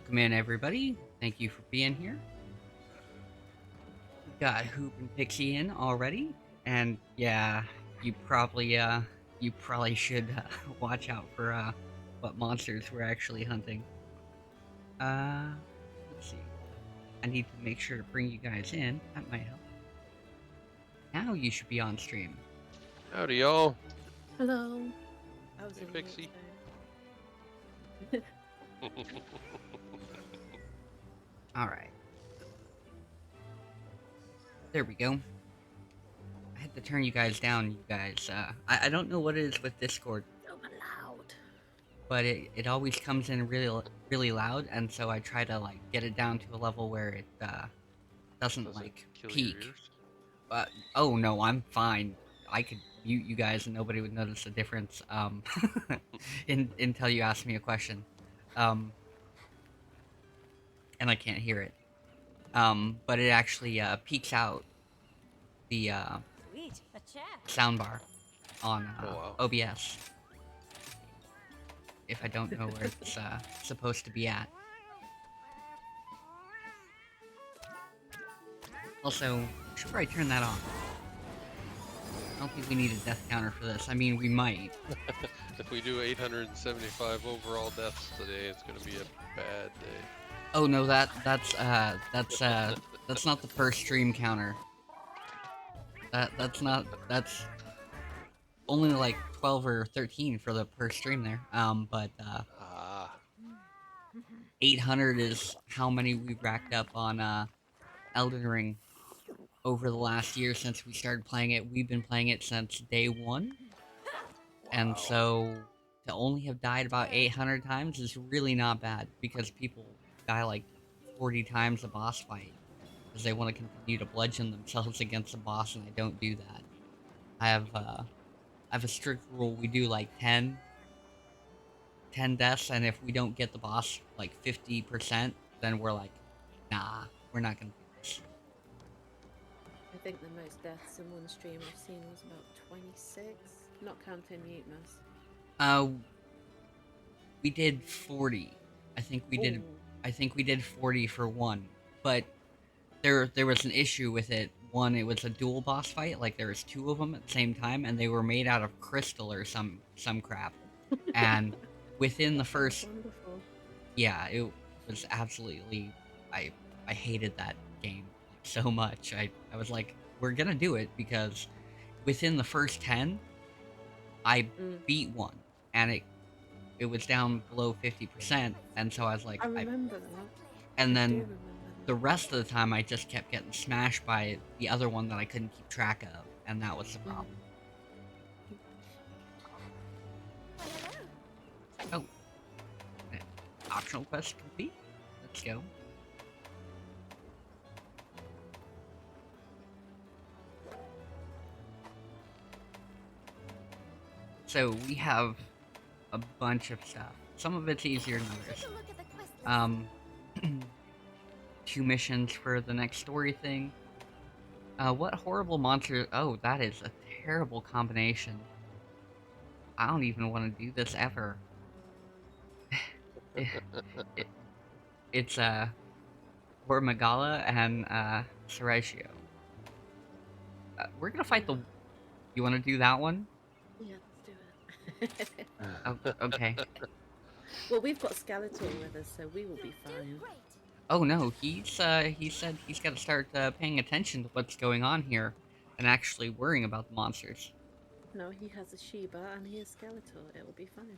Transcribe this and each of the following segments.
Welcome in, everybody. Thank you for being here. We've got Hoop and Pixie in already, and yeah, you probably should watch out for what monsters we're actually hunting. Uh, let's see. I need to make sure to bring you guys in. That might help. Now you should be on stream. Howdy, y'all. Hello. I was Hey, in Pixie. mute, All right. There we go. I had to turn you guys down, you guys. I don't know what it is with Discord, so loud. but it always comes in really loud, and so I try to like get it down to a level where it doesn't like kill your peak. ears. Oh no, I'm fine. I could mute you guys and nobody would notice the difference. Until you ask me a question, and I can't hear it. But it actually peaks out the Sweet, a chair. soundbar on Oh, wow. OBS if I don't know where it's supposed to be at. Also, should probably turn that off. I don't think we need a death counter for this. I mean, we might. If we do 875 overall deaths today, it's gonna be a bad day. Oh no, that's not the per stream counter. That's only like 12 or 13 for the per stream there. But 800 is how many we racked up on Elden Ring over the last year since we started playing it. We've been playing it since day one. And so to only have died about 800 times is really not bad, because people die like 40 times a boss fight because they want to continue to bludgeon themselves against the boss, and I don't do that. I have a strict rule. We do like 10 deaths, and if we don't get the boss like 50%, then we're like, nah, we're not gonna do this. I think the most deaths in one stream I've seen was about 26, not counting muteness. We did 40. I think we did. Ooh. I think we did 40 for one, but there was an issue with it. One, it was a dual boss fight. Like there was two of them at the same time, and they were made out of crystal or some crap. And within the first, Wonderful. yeah, it was absolutely. I hated that game so much. I was like, we're gonna do it, because within the first 10, I beat one, and it was down below 50%, and so I was like, I remember that. and I do then remember the that. rest of the time I just kept getting smashed by the other one that I couldn't keep track of, and that was the problem. Oh, optional quest complete. Let's go. So we have a bunch of stuff. Some of it's easier than others. 2 missions for the next story thing. What horrible monster? Oh, that is a terrible combination. I don't even want to do this ever. It's Magala and Sergio. We're gonna fight the. You want to do that one? Yeah, let's do it. Oh, okay. Well, we've got Skeletor with us, so we will be fine. Oh no, he said he's got to start paying attention to what's going on here, and actually worrying about the monsters. No, he has a Sheba and he has Skeletor. It will be fine.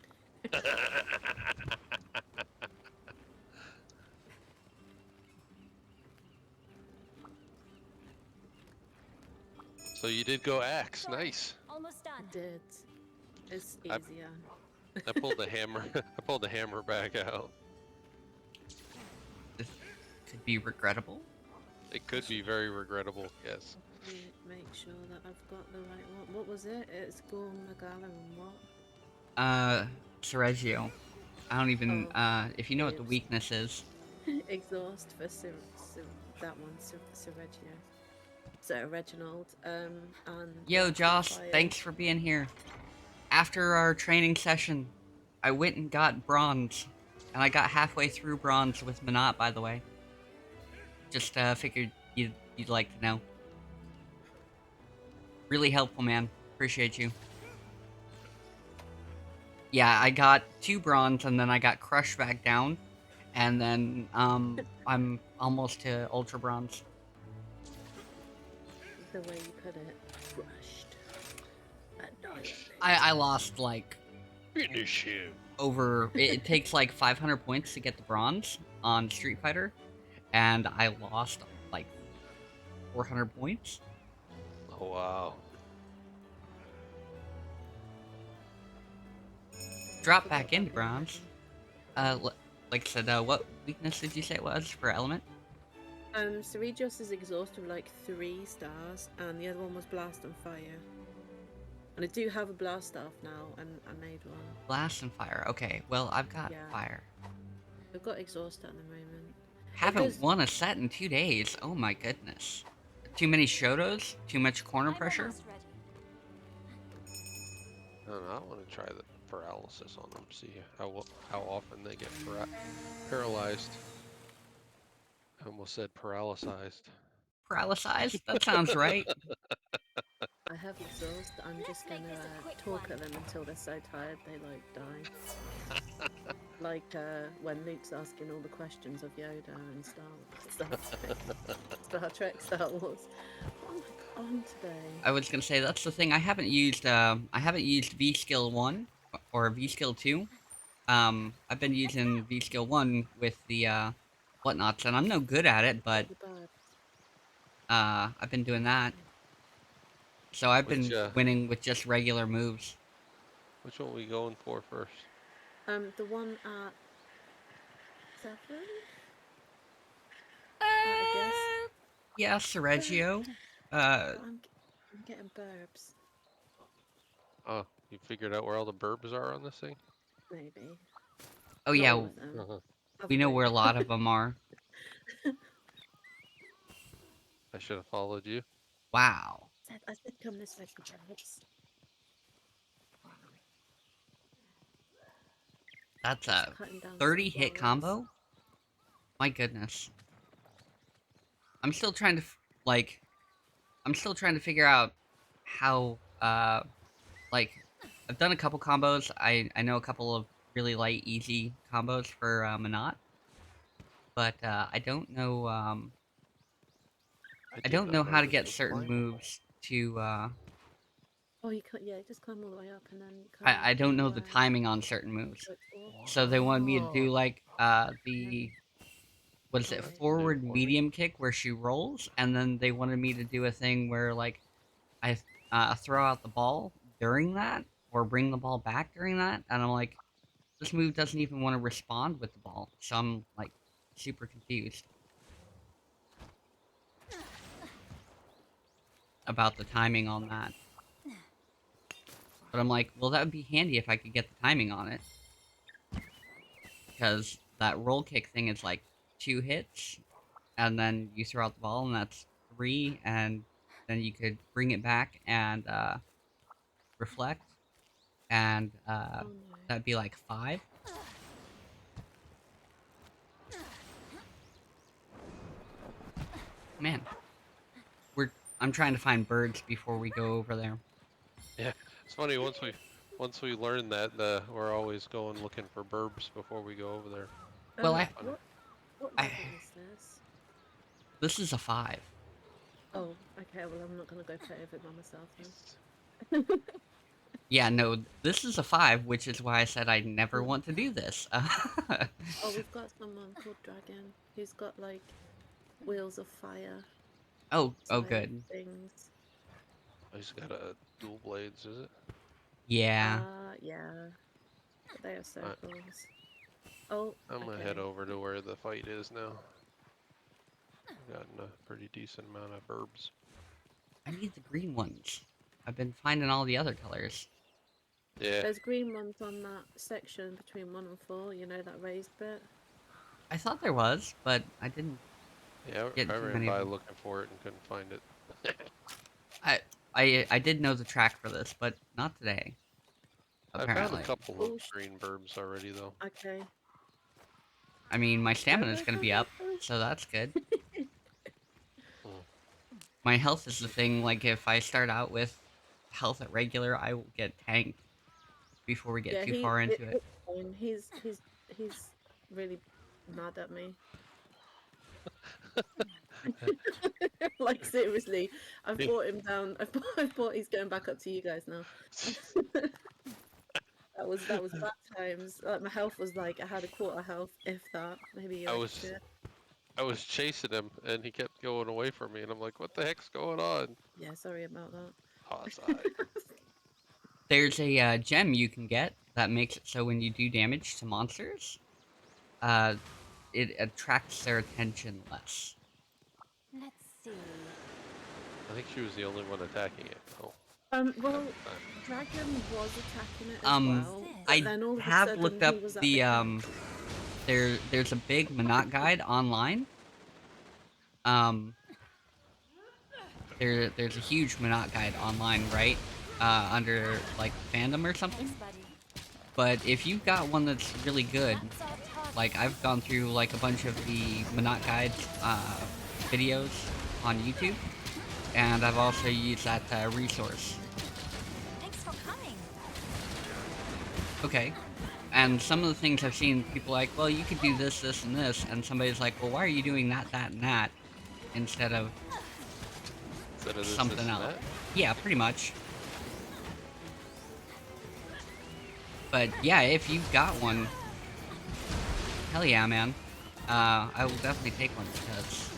So you did go axe, nice. Almost done. I did. It's easier. I pulled the hammer. I pulled the hammer back out. This could be regrettable. It could be very regrettable. Yes. Make sure that I've got the right one. What was it? It's Gorm, Magala, and what? Sergio. I don't even. If you know what the weakness is. Exhaust for that one, Sergio. So Reginald. And Yo, Joss, thanks for being here. After our training session, I went and got bronze. And I got halfway through bronze with Minot, by the way. Just figured you'd like to know. Really helpful, man. Appreciate you. Yeah, I got 2 bronze and then I got crushed back down. And then I'm almost to ultra bronze. The way you put it, crushed. Annihilated. I lost like Finish him. over it takes like 500 points to get the bronze on Street Fighter, and I lost like 400 points. Oh wow. Drop Forgot back into about the bronze. weapon. Like I said, what weakness did you say it was for element? Cerritos' exhaust with like 3 stars, and the other one was blast and fire. And I do have a blast staff now, and I made one. Blast and fire. Okay, well I've got Yeah. fire. I've got exhaust at the moment. Haven't does- won a set in 2 days. Oh my goodness. Too many Shotos? Too much corner pressure? almost ready. I don't know, I want to try the paralysis on them. See how often they get paralyzed. I almost said paralyzed. Paralyzed? That sounds right. I have exhaust. I'm just Let's make gonna this a quick talk one. at them until they're so tired they like die. Like when Luke's asking all the questions of Yoda and Star Trek, Star Wars. What am I on today? I was gonna say that's the thing. I haven't used V skill 1 or V skill 2. I've been using V skill 1 with the whatnots, and I'm no good at it, but The bird. I've been doing that. So I've Which been winning with just regular moves. which one are we going for first? The one at 7. I guess. Yeah, Sergio. I'm getting burbs. Oh, you figured out where all the burbs are on this thing? Maybe. Oh Not yeah, all of them. Uh-huh. we know Probably. where a lot of them are. I should have followed you. Wow, I said come this way for burbs. that's Just a cutting down 30 some hit flowers. combo. My goodness. I'm still trying to I'm still trying to figure out how like I've done a couple combos. I know a couple of really light, easy combos for Manat, but I don't know I did don't not know how to this get was certain climbable. moves to Oh, you cut. Yeah, just climb all the way up and then come. I don't know the timing on certain moves. So they wanted me to do like the what is Oh, it, that's new forward for me. medium kick where she rolls, and then they wanted me to do a thing where like I throw out the ball during that or bring the ball back during that, and I'm like, this move doesn't even want to respond with the ball, so I'm like super confused about the timing on that. But I'm like, well, that would be handy if I could get the timing on it, because that roll kick thing is like 2 hits, and then you throw out the ball, and that's 3, and then you could bring it back and reflect, and Oh no. that'd be like 5. Man, I'm trying to find birds before we go over there. Yeah, it's funny once we learn that we're always going looking for burbs before we go over there. Well, What I level is this? this is a 5. Oh, okay. Well, I'm not gonna go play with it by myself then. Yeah, no, this is a 5, which is why I said I never Mm. want to do this. Oh, we've got someone called Dragon who's got like wheels of fire oh, type good. things. He's got a dual blades, is it? Yeah. Yeah. But they are so Alright. cool. Oh, I'm gonna okay. head over to where the fight is now. I've gotten a pretty decent amount of burbs. I need the green ones. I've been finding all the other colors. Yeah, There's green ones on that section between 1 and 4. You know that raised bit. I thought there was, but I didn't yeah. get I too ran many of by them. looking for it and couldn't find it. I did know the track for this, but not today. I found a Apparently. couple Oh, of green burbs already though. okay. I mean, my stamina is going to be up, so that's good. Mm. My health is the thing. Like, if I start out with health at regular, I will get tanked before we get Yeah, too far into it. it's fine. He's really mad at me. Like seriously, I've brought him down. I've brought. He's going back up to you guys now. That was bad times. Like my health was like I had a quarter health, if that, maybe I like was two. I was chasing him and he kept going away from me and I'm like, what the heck's going on? Yeah, sorry about Oh, it's that. alright. There's a gem you can get that makes it so when you do damage to monsters, uh, it attracts their attention less. Let's see. I think she was the only one attacking it. Oh, Well, at the time. Dragon was attacking it as well, but I then all of a have looked sudden he up was at the the camp. there's a big Monat guide online. Um, there's a huge Monat guide online, right? Under like fandom or something. Thanks, buddy. But if you've got one that's really good, That's our target. like I've gone through like a bunch of the Monat guides videos on YouTube, and I've also used that resource. Thanks for coming. Okay. And some of the things I've seen, people like, well, you could do this, this, and this, and somebody's like, well, why are you doing that, that, and that, instead of Instead of this, something and else? that? Yeah, pretty much. But yeah, if you've got one, hell yeah, man. I will definitely take one because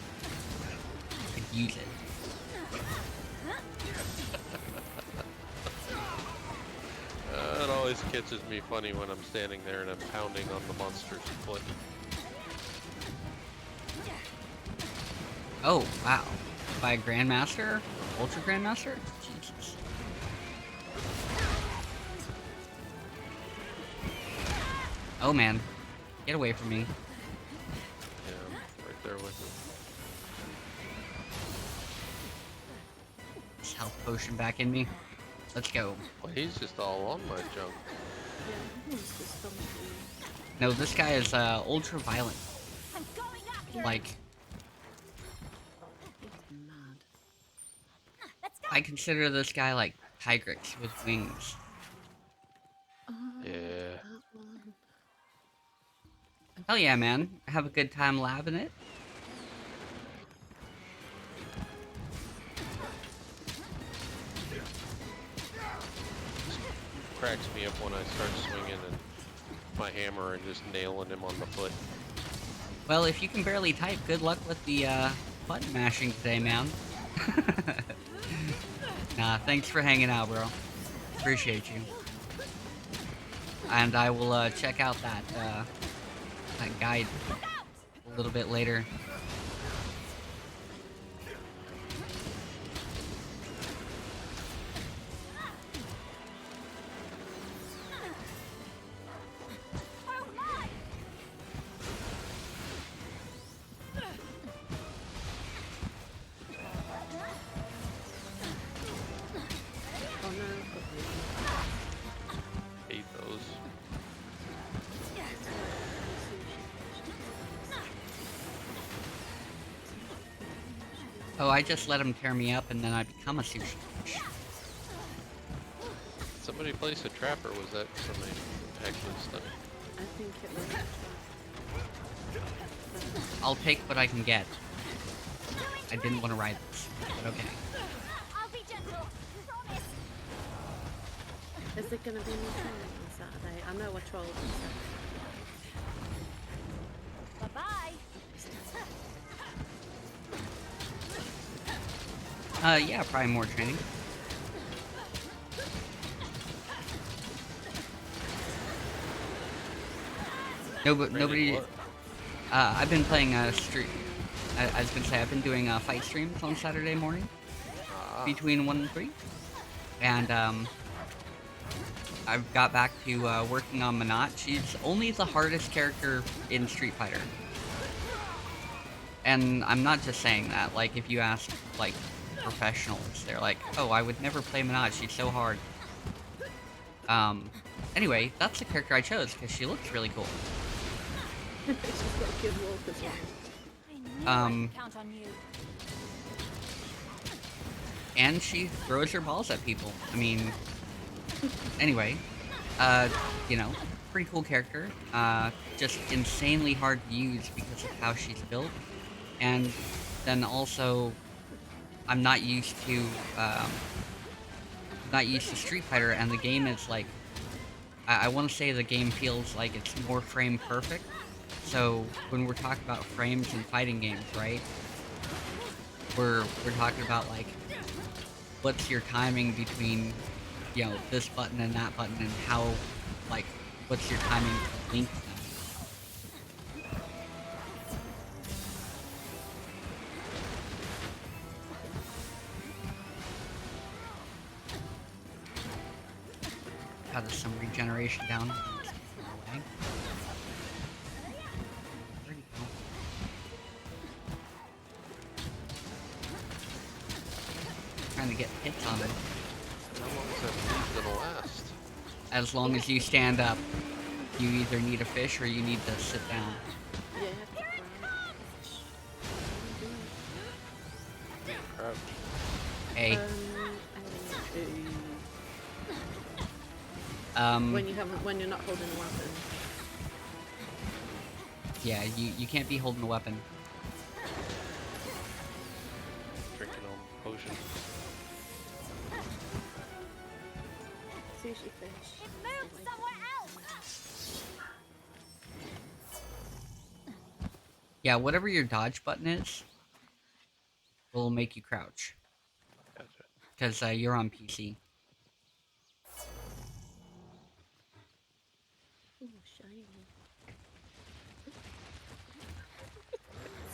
I could use it. It always catches me funny when I'm standing there and I'm pounding on the monster's foot. Oh, wow. By a Grandmaster? Ultra Grandmaster? Jesus. Oh man. Get away from me. Yeah, I'm right there with him. This health potion back in me. Let's go. Well, he's just all on my junk. Yeah, he wants to stomach you. No, this guy is ultra violent. I'm going after him. Like, He's mad. Let's go. I consider this guy like Tigrex with wings. Oh, Yeah. that one. Hell yeah, man. Have a good time labbing it. Cracks me up when I start swinging and my hammer and just nailing him on the foot. Well, if you can barely type, good luck with the button mashing today, man. Nah, thanks for hanging out, bro. Appreciate you. And I will check out that that guide a little bit later. Oh my! Oh no, Hate those. Oh, I just let him tear me up and then I become a sushi fish. Somebody place a trap or was that somebody actually stuck? I think it was. I'll take what I can get. I didn't want to ride this, but okay. I'll be gentle. Promise. Is there gonna be more training on Saturday? I know I trolled on Saturday. Bye-bye. Yeah, probably more training. No, but Training nobody. what? I've been playing stream. I was gonna say I've been doing fight streams on Saturday morning Ah, between 1 and 3, and I've got back to working on Monat. She's only the hardest character in Street Fighter, and I'm not just saying that. Like if you ask like professionals, they're like, "Oh, I would never play Monat. She's so hard." Anyway, that's the character I chose because she looks really cool. She's got a good walk as well. I knew I Um, could count on you. and she throws her balls at people. I mean, anyway, you know, pretty cool character. Just insanely hard to use because of how she's built. And then also, I'm um, not used to Street Fighter, and the game is like, I want to say the game feels like it's more frame perfect. So when we're talking about frames in fighting games, right? We're talking about like, what's your timing between, you know, this button and that button, and how, like, what's your timing to link them. There's some regeneration down. Away. Where'd he go? Trying to get hits on him. How long is that food gonna last? As long as you stand up, you either need a fish or you need to sit down. Yeah, you have to crouch. Crouch. Hey, When you're not holding a weapon. yeah, you can't be holding a weapon. Drinking on potion. Sushi fish. It moved somewhere else. Yeah, whatever your dodge button is, will make you crouch. Gotcha. Because you're on PC. Oh, shiny.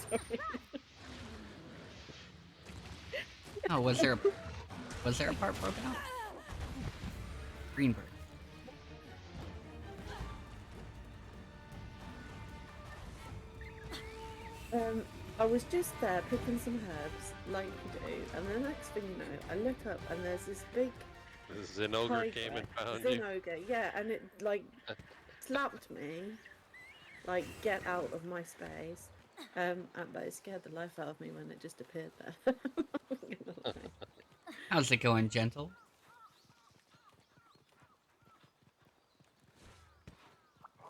Sorry. Oh, was there a part broken out? Greenbird. I was just there picking some herbs, like you do, and the next thing you know, I look up and there's this big The Zinogre tiger, came and found you. Zinogre, yeah, and it like slapped me, like get out of my space, but it scared the life out of me when it just appeared there. I'm not gonna lie. How's it going, gentle?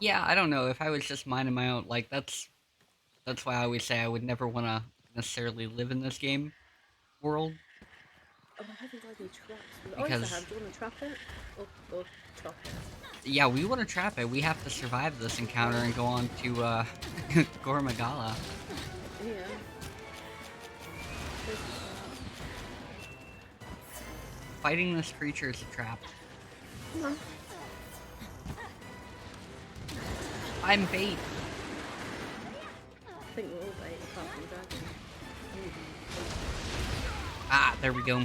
Yeah, I don't know. If I was just minding my own, like that's why I always say I would never want to necessarily live in this game world, Oh, I haven't got any traps. because Do you want to trap it or chop it? yeah, we want to trap it. We have to survive this encounter and go on to Gormagala. Yeah. Fighting this creature is a trap. No. I'm bait. I think we're all bait apart from the dragon. Ah, there we go.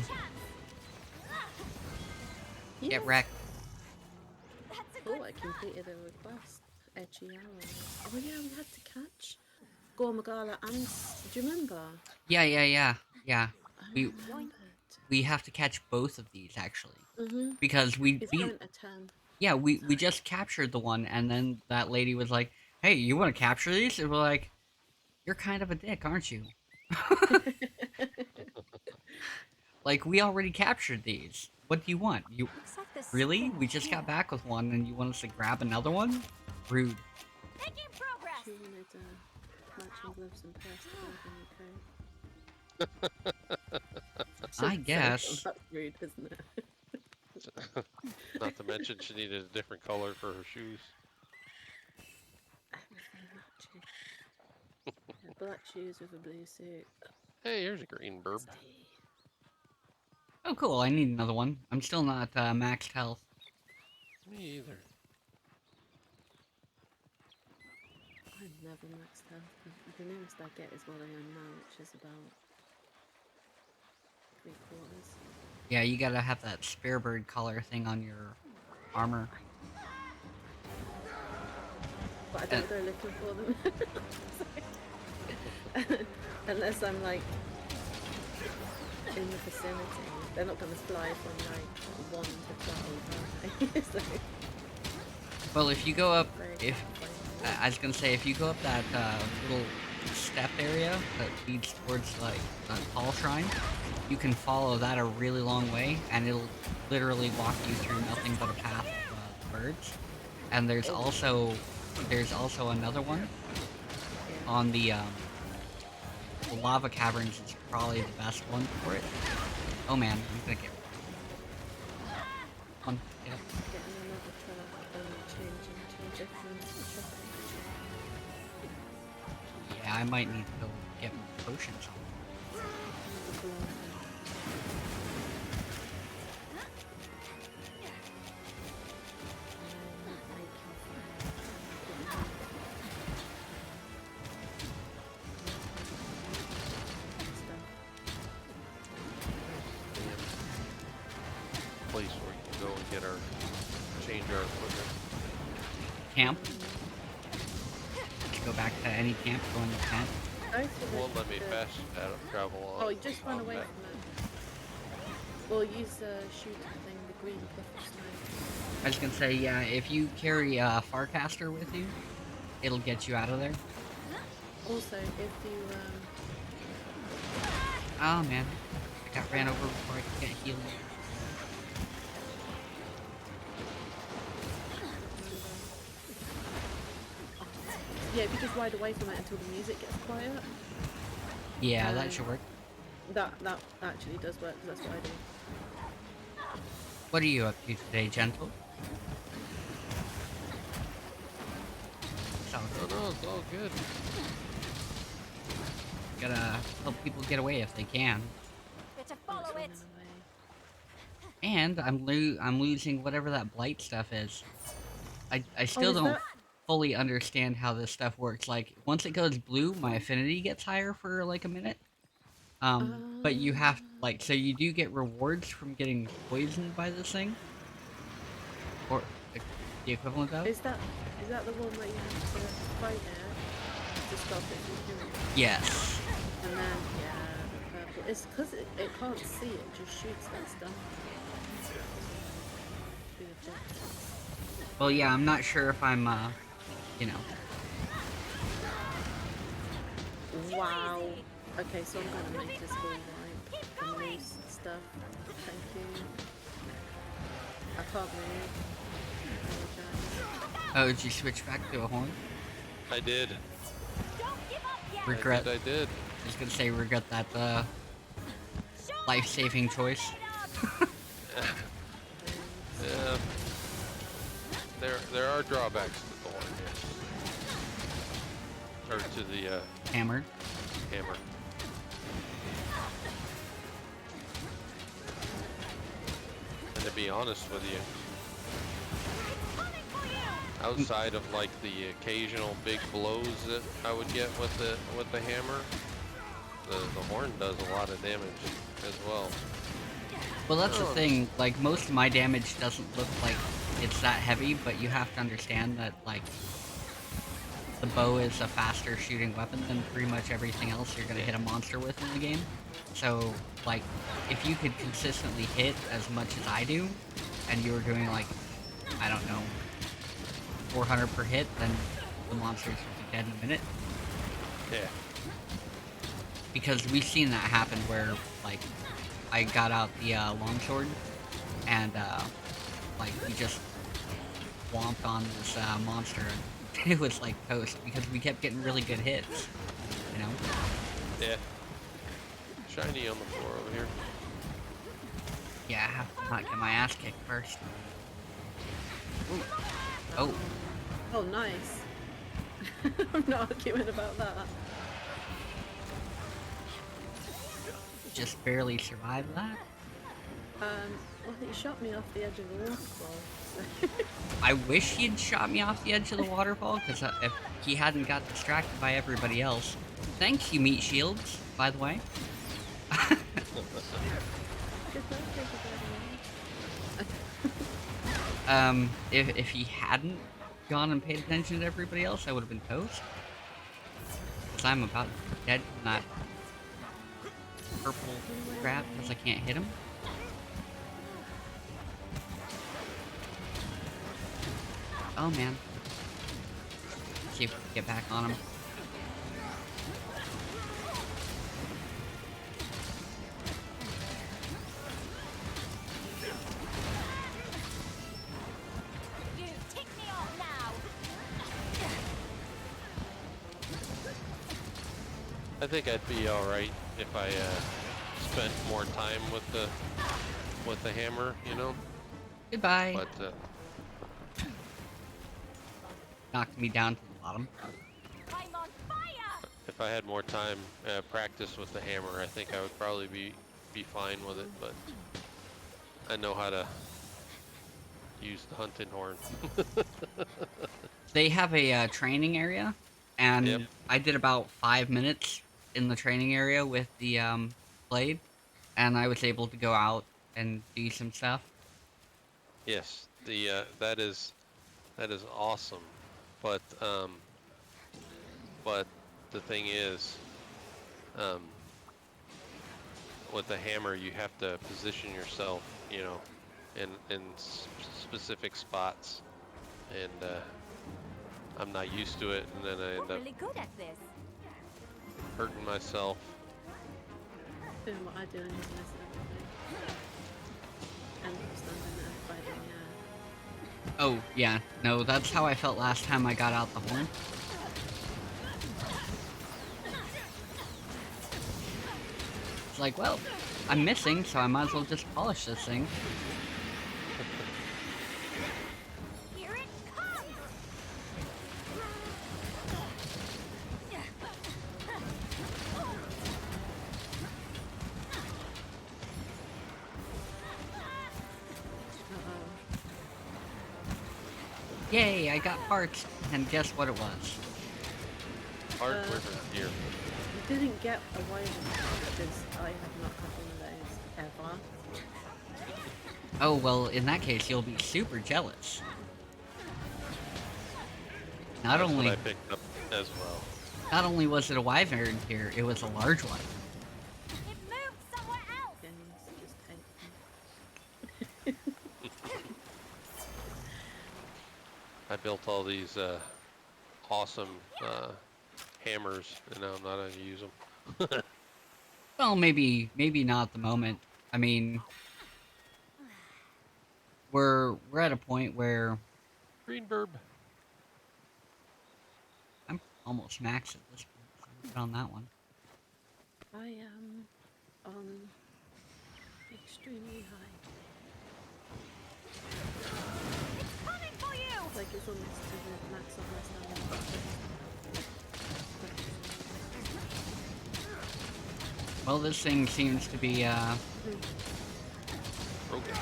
Yes. Get wrecked. That's a Oh, good I sign. completed a request. Etchy arrow. Oh yeah, we had to catch Gormagala and do you remember? Yeah. I We remembered. we have to catch both of these actually, Mhm. because we It's beat. going to 10. Yeah, we just captured the one, and then that lady was like, "Hey, you want to capture these?" And we're like, "You're kind of a dick, aren't you?" Like, we already captured these. What do you want? You Looks like this. really? We just got back with one, and you want us to grab another one? Rude. Making progress. She wanted matching gloves and purse I guess. That's rude, isn't it? Not to mention she needed a different color for her shoes. Everything matching. Black shoes with a blue suit. Hey, here's a green burb. Steve. Oh, cool. I need another one. I'm still not maxed health. Me either. I'm never maxed out. The nearest I get is what I am now, which is about 3/4. Yeah, you gotta have that Sparebird color thing on your armor. But I don't go looking for them. Unless I'm like in the vicinity. They're not going to fly from like 1 to 12, are they? So, Well, if you go up, very if hard to find them. I was gonna say, if you go up that little step area that leads towards like a tall shrine, you can follow that a really long way, and it'll literally walk you through nothing but a path of birds. And there's also another one on the lava caverns is probably the best one for it. Oh man, I'm gonna get one. Get up. Getting another truck and changing to a different shopping. Yeah, I might need to go get more potions on. Place where you can go and get our change our equipment. Camp. Go back to any camp, go in the tent. Won't let me fast travel on. Oh, you just run on away that. from it. Well, use the shooting thing, the green cliff snipe. I was gonna say, yeah, if you carry a Farcaster with you, it'll get you out of there. Also, if you Oh man, I got ran over before I could get healed. yeah, if you just ride away from it until the music gets quiet, Yeah, that should work. that actually does work. 'Cause that's what I do. What are you up to today, Gentle? So, Oh no, it's all good. gotta help people get away if they can. Better Oh, it's follow it. running away. And I'm losing whatever that blight stuff is. I still is don't that- fully understand how this stuff works. Like, once it goes blue, my affinity gets higher for like a minute. But you have, like, so you do get rewards from getting poisoned by this thing? Or the equivalent of? Is that the one that you have to fight it to stop it from doing it? Yes. And then yeah, the purple. It's because it can't see it, just shoots that stuff. Through the depths. Well, yeah, I'm not sure if I'm, you know. Wow. Okay, so I'm gonna make this all right and loose stuff. Thank you. I can't move. Apologize. Oh, did you switch back to a horn? I did. Don't give up yet. Regret. I did. I was gonna say regret that, Show life-saving choice. Yeah. There are drawbacks to the horn, yes. Or to the Hammer. hammer. And to be honest with you, coming for you. outside of like the occasional big blows that I would get with the hammer, the horn does a lot of damage as well. Well, that's the thing, like, most of my damage doesn't look like it's that heavy, but you have to understand that, like, the bow is a faster shooting weapon than pretty much everything else you're gonna hit a monster with in the game. So, like, if you could consistently hit as much as I do, and you were doing, like, I don't know, 400 per hit, then the monsters would be dead in a minute. Yeah. Because we've seen that happen where, like, I got out the longsword, and like we just whomped on this monster, and it was like toast because we kept getting really good hits, you know. Yeah. Shiny on the floor over here. Yeah, I have to not get my ass kicked first. Ooh. Oh, Oh, nice. I'm not arguing about that. just barely survived that. Well, he shot me off the edge of the waterfall. So. I wish he'd shot me off the edge of the waterfall, because if he hadn't got distracted by everybody else. Thanks, you meat shields, by the way. Good birthday, everyone. If he hadn't gone and paid attention to everybody else, I would have been toast. Because I'm about dead from that purple crap, because I can't hit him. Oh man. See if we can get back on him. You tick me off now. I think I'd be all right if I spent more time with the hammer, you know. Goodbye. But Knocked me down to the bottom. I'm on fire. if I had more time practice with the hammer, I think I would probably be fine with it. But I know how to use the hunting horn. They have a training area, and Yep. I did about 5 minutes in the training area with the blade, and I was able to go out and do some stuff. Yes, the that is awesome. But but the thing is, um, with the hammer, you have to position yourself, you know, in specific spots, and I'm not used to it, and then I You're end up really good at this. hurting myself. Doing what I do in this everything. And standing there fighting, yeah. Oh, yeah. No, that's how I felt last time I got out the horn. It's like, well, I'm missing, so I might as well just polish this thing. Here it comes. Uh-oh. Yay, I got parts, and guess what it was? Hard quiver here. I didn't get a wire because I have not had one of those ever. Oh, well, in that case, you'll be super jealous. Not That's only what I picked up as well. Not only was it a wyvern here, it was a large one. It moved somewhere else. Games just take them. I built all these awesome hammers, and now I'm not going to use them. Well, maybe not at the moment. I mean, we're at a point where Green burb. I'm almost max at this point, so I'm good on that one. I am on extremely high. It's coming for you. Like it's almost to the max of my stamina. Well, this thing seems to be Broken.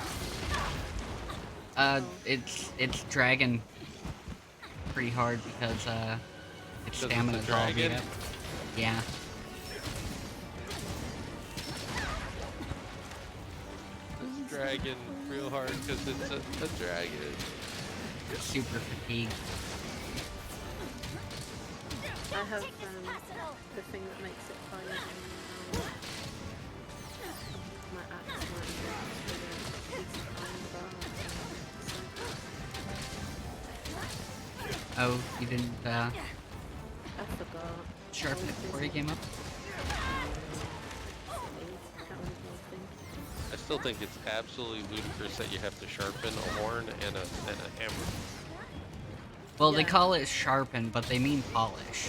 it's dragging pretty hard because its Because it's a stamina's all beat dragon? up. Yeah, It's dragging real hard because it's a dragon. super fatigued. I have Take this personal. the thing that makes it higher than my axe might be a decent iron bar. Oh, you didn't I forgot. sharpen it before you came up? That was my thing. I still think it's absolutely ludicrous that you have to sharpen a horn and a hammer. Well, they Yeah. call it sharpen, but they mean polish.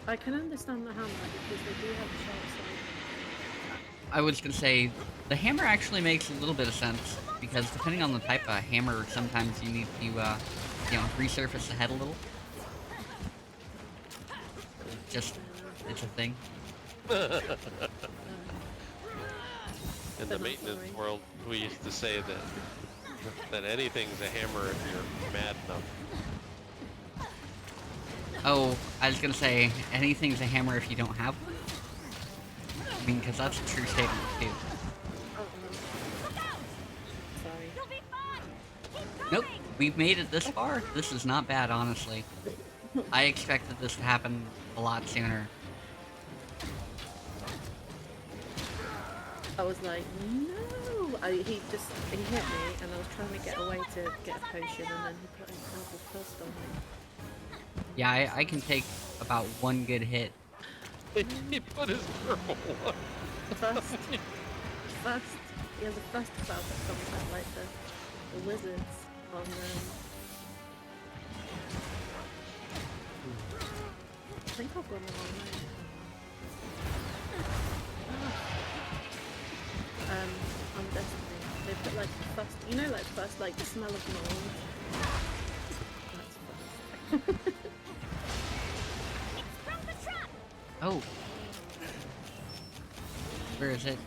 I can understand the hammer because they do have a sharp side. I was gonna say, the hammer actually makes a little bit of sense, because depending on the type of hammer, sometimes you need to, resurface the head a little. Just, it's a thing. In the But not maintenance sorry. world, we used to say that anything's a hammer if you're mad enough. Oh, I was gonna say, anything's a hammer if you don't have one. I mean, because that's a true statement, too. Oh, Look out. sorry. You'll be fine. Keep Nope, going. we've made it this far. This is not bad, honestly. I expected this to happen a lot sooner. I was like, no! He hit me, and I was trying to get away to get a potion, and then he put a double frost on me. Yeah, I can take about one good hit. He put his purple one. First, he has a first spell that comes out like the wizards on I think I've gone the wrong way. On Destiny, they put like first, you know, like first, like the smell of mold. That's first. Sprung the trap! Oh. Where is it?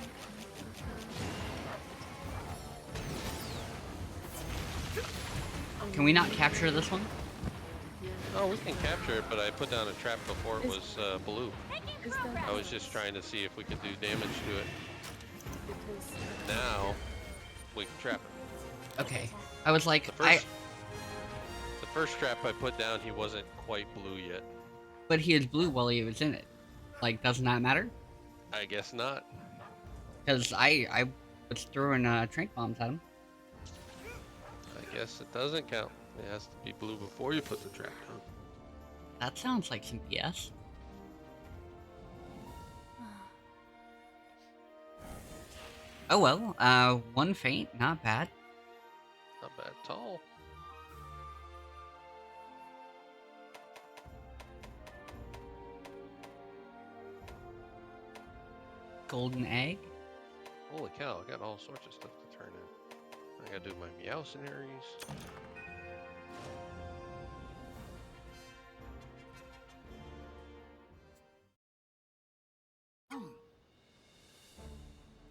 Can we not capture this one? Yeah. Oh, we can capture it, but I put down a trap before it was blue. Is there, I was just trying to see if we could do damage to it. because Now, we can trap it. Okay. I was like, The first trap I put down, he wasn't quite blue yet. but he is blue while he was in it. Like, doesn't that matter? I guess not. Because I was throwing trank bombs at him. I guess it doesn't count. It has to be blue before you put the trap down. That sounds like some BS. Oh well, one faint, not bad. Not bad at all. Golden egg. Holy cow, I got all sorts of stuff to turn in. I gotta do my Meowcenaries.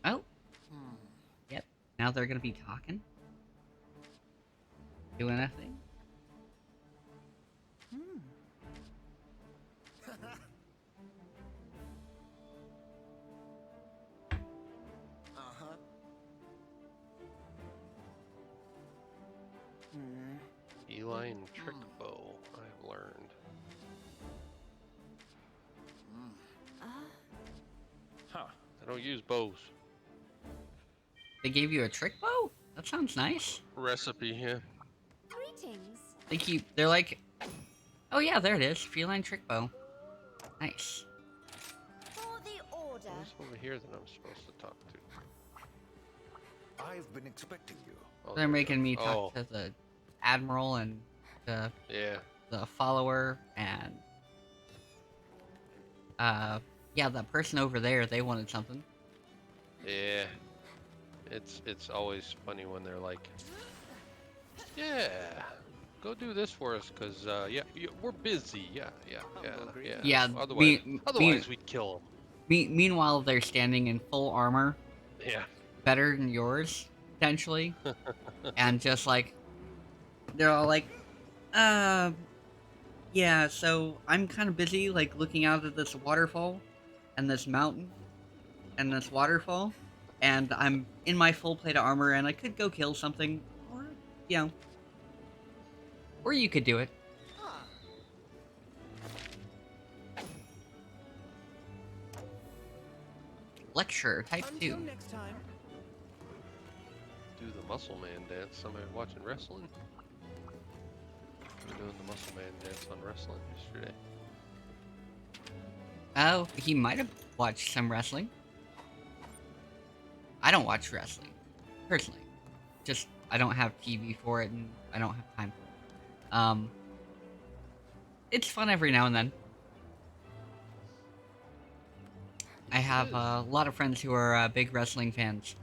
Oh. Yep. Now they're gonna be talking. Doing a thing. Eline Trick Bow, I've learned. I don't use bows. They gave you a trick bow? That sounds nice. Recipe, yeah. Greetings. They're like, oh yeah, there it is. Feline trick bow. Nice. For the order. Who's over here that I'm supposed to talk to? I've been expecting you. Oh, They're there we making go. me talk to the admiral and the Yeah. follower and yeah, that person over there, they wanted something. Yeah. It's always funny when they're like, yeah, go do this for us, cause yeah, we're busy. Yeah. Yeah, Otherwise we'd kill them. Meanwhile, they're standing in full armor, Yeah. better than yours, potentially. And just like, they're all like, yeah, so I'm kind of busy, like, looking out at this waterfall, and this mountain, and this waterfall, and I'm in my full plate of armor, and I could go kill something, or, you know, or you could do it. Lecture, type 2. next time. Do the muscle man dance. Somebody watching wrestling? We're doing the muscle man dance on wrestling yesterday. Oh, he might have watched some wrestling. I don't watch wrestling, personally. Just, I don't have TV for it, and I don't have time for it. It's fun every now and then. I have a lot of friends who are big wrestling fans,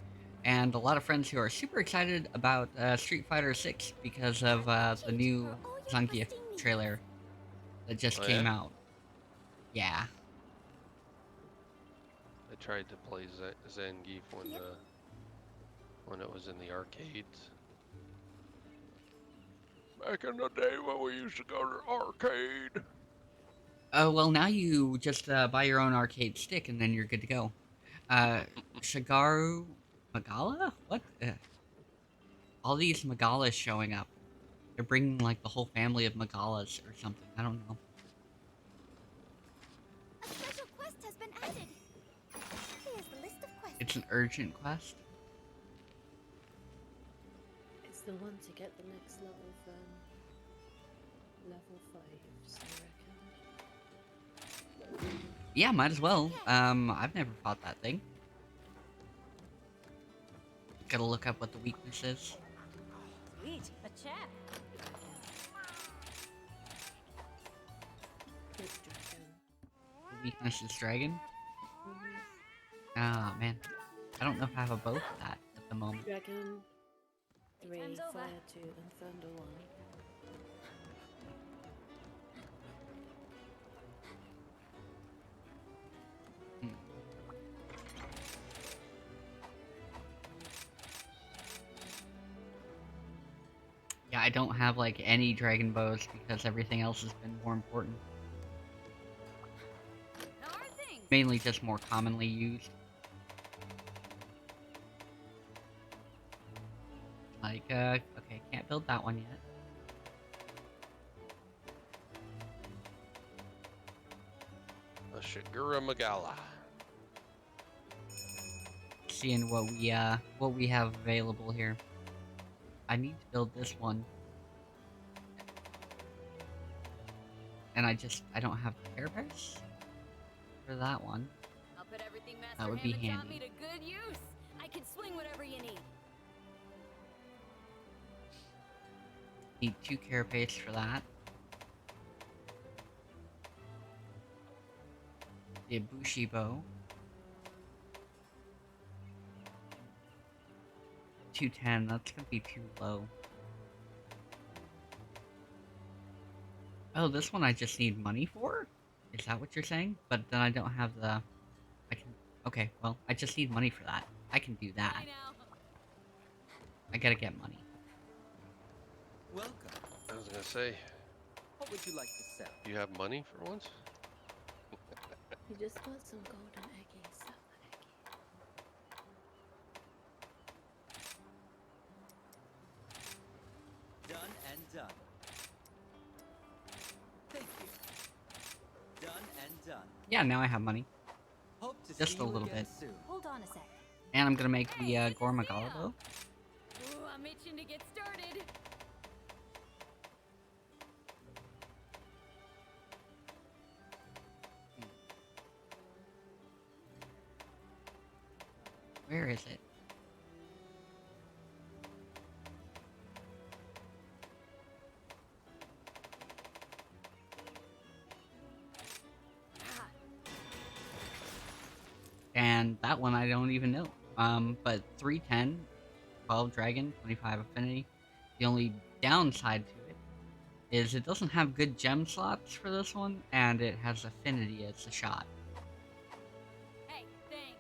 and a lot of friends who are super excited about Street Fighter 6 because of the new Zangief trailer that just came out. Yeah. I tried to play Zangief when it was in the arcades. Back in the day when we used to go to the arcade. Oh, well, now you just buy your own arcade stick and then you're good to go. Shigaru Magala? What? All these Magalas showing up. They're bringing, like, the whole family of Magalas or something. I don't know. A special quest has been added. Here's the list of quests. It's an urgent quest. It's the one to get the next level of level 5s, I reckon. Yeah, might as well. I've never fought that thing. Gotta look up what the weakness is. Sweet, a chap. It's dragon. The weakness is dragon. Mhm. Ah, man. I don't know if I have a bow for that at the moment. Dragon 3, Time's over. Fire 2, and Thunder 1. Hmm. Yeah, I don't have like any dragon bows because everything else has been more important. How are things? Mainly just more commonly used. Like, okay, can't build that one yet. A Shigura Magala. Seeing what we have available here. I need to build this one. And I don't have carapace for that one. I'll put everything Master That would be Hammond taught me handy. to good use. I can swing whatever you need. Need 2 carapace for that. The Ibushi bow. 210, that's gonna be too low. Oh, this one I just need money for? Is that what you're saying? But then I don't have the... I can... Okay, well, I just need money for that. I can do that. Bye now. I gotta get money. Welcome. I was gonna say, What would you like to sell? you have money for once? You just got some golden eggies, silver eggies. Done and done. Thank you. Done and done. Yeah, now I have money. Hope to Just see a you little again bit. soon. Hold on a sec. And I'm gonna make the Hey, good to Gormagala see ya. bow. Ooh, I'm itching to get started. Where is it? Ah, And that one I don't even know. But 310, 12 dragon, 25 affinity. The only downside to it is it doesn't have good gem slots for this one, and it has affinity as a shot. hey, thanks.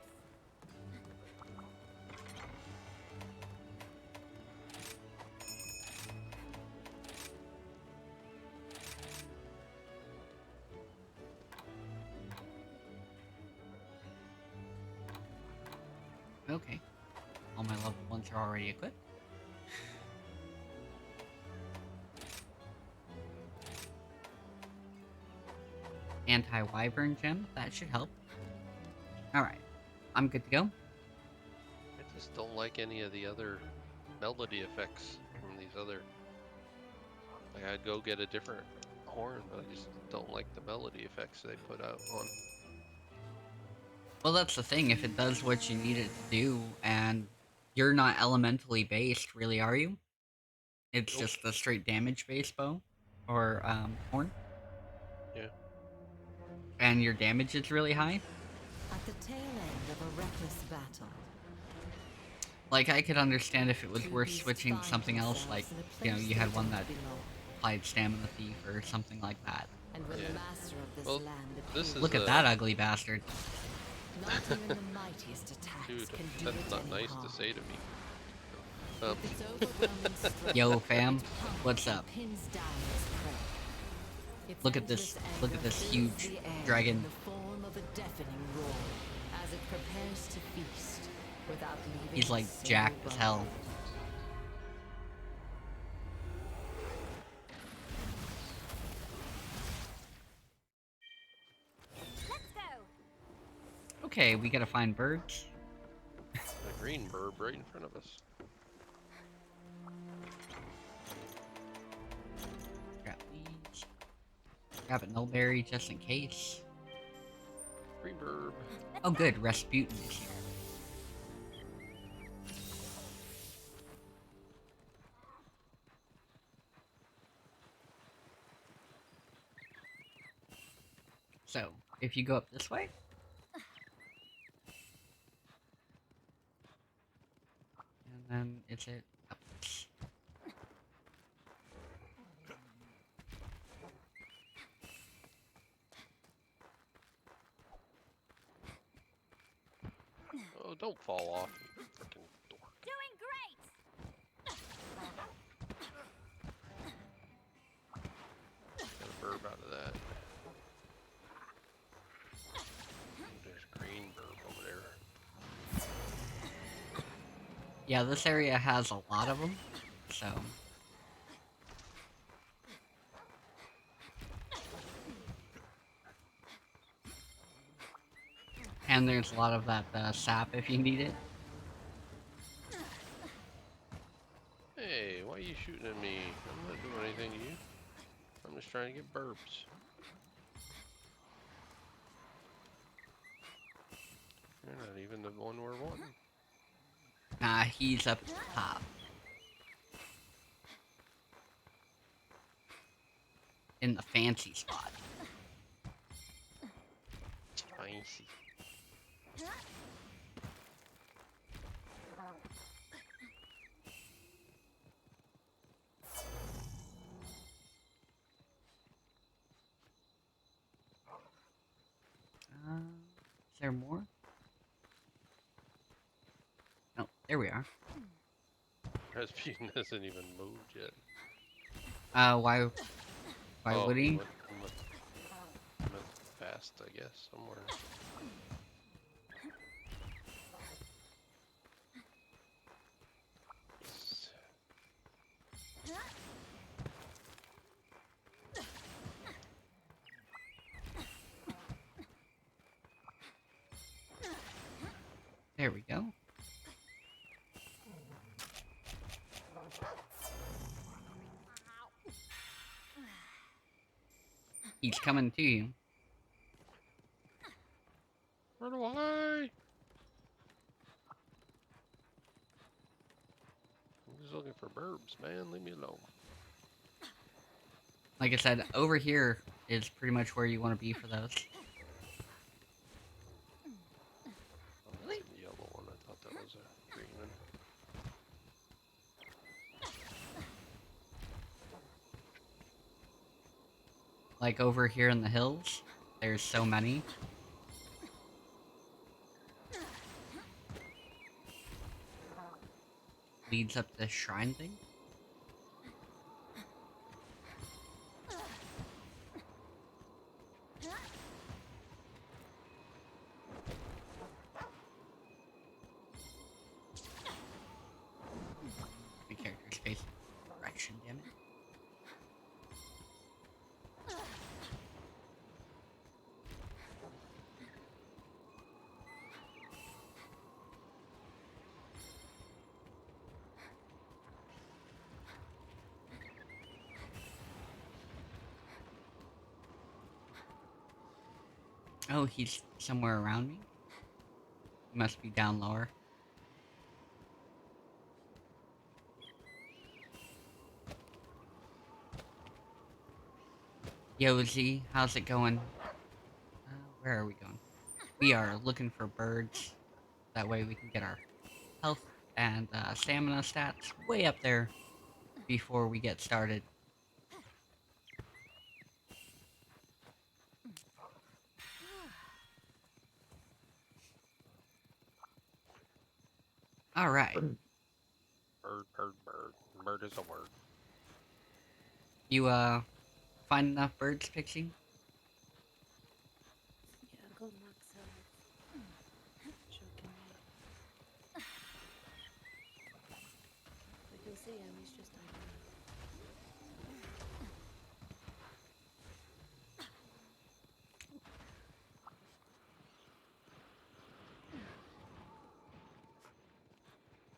Okay. All my level 1s are already equipped. Anti-wyvern gem, that should help. Alright. I'm good to go. I just don't like any of the other melody effects from these other. Like, I'd go get a different horn, but I just don't like the melody effects they put out on. Well, that's the thing. If it does what you need it to do, and you're not elementally based, really, are you? It's Nope. just the straight damage-based bow, or horn, Yeah. and your damage is really high. At the tail end of a reckless battle, Like, I could understand if it was worth Tues switching to find something else, themselves like, in a you know, place you they had one don't that belong. applied Stamina Thief or something like that. And when Yeah. the master of this Well, land this appears, is Look at a- that ugly bastard. not even the mightiest attacks Dude, can do that's it not any nice harm. to say to me. With its overwhelming strength, Yo, fam, it hunts what's and up? pins down its prey. Its Look at this- endless look at anger this fills huge the air dragon. in the form of a deafening roar as it prepares to feast without leaving He's a like single jacked as bone. hell. Let's go. Okay, we gotta find birds. green burb right in front of us. Grab these. Grab a nullberry just in case. Green burb. Oh good, Rasputin is here. So, if you go up this way, and then it's it up this. Oh, don't fall off, you freaking dork. Doing great! Get a burb out of that. There's green burb over there. Yeah, this area has a lot of them, so. And there's a lot of that sap if you need it. Hey, why are you shooting at me? I'm not doing anything to you. I'm just trying to get burbs. You're not even the one we're wanting. Nah, he's up at the top. In the fancy spot. Spicy. Is there more? No, there we are. Rasputin hasn't even moved yet. Why Oh, would he? Went fast, I guess, somewhere. There we go. He's coming to you. Run away! I'm just looking for burbs, man. Leave me alone. Like I said, over here is pretty much where you want to be for those. Oh, that's a yellow one. I thought that was a green one. Like over here in the hills, there's so many. Leads up to this shrine thing. My character's facing direction, damn it. Oh, he's somewhere around me? He must be down lower. Yo, Z, how's it going? Where are we going? We are looking for birds. That way we can get our health and stamina stats way up there before we get started. Alright. Bird, bird, bird. Bird is a word. You, find enough birds, Pixie? Yeah, I've got max health. Shockingly. I can see him, he's just over there.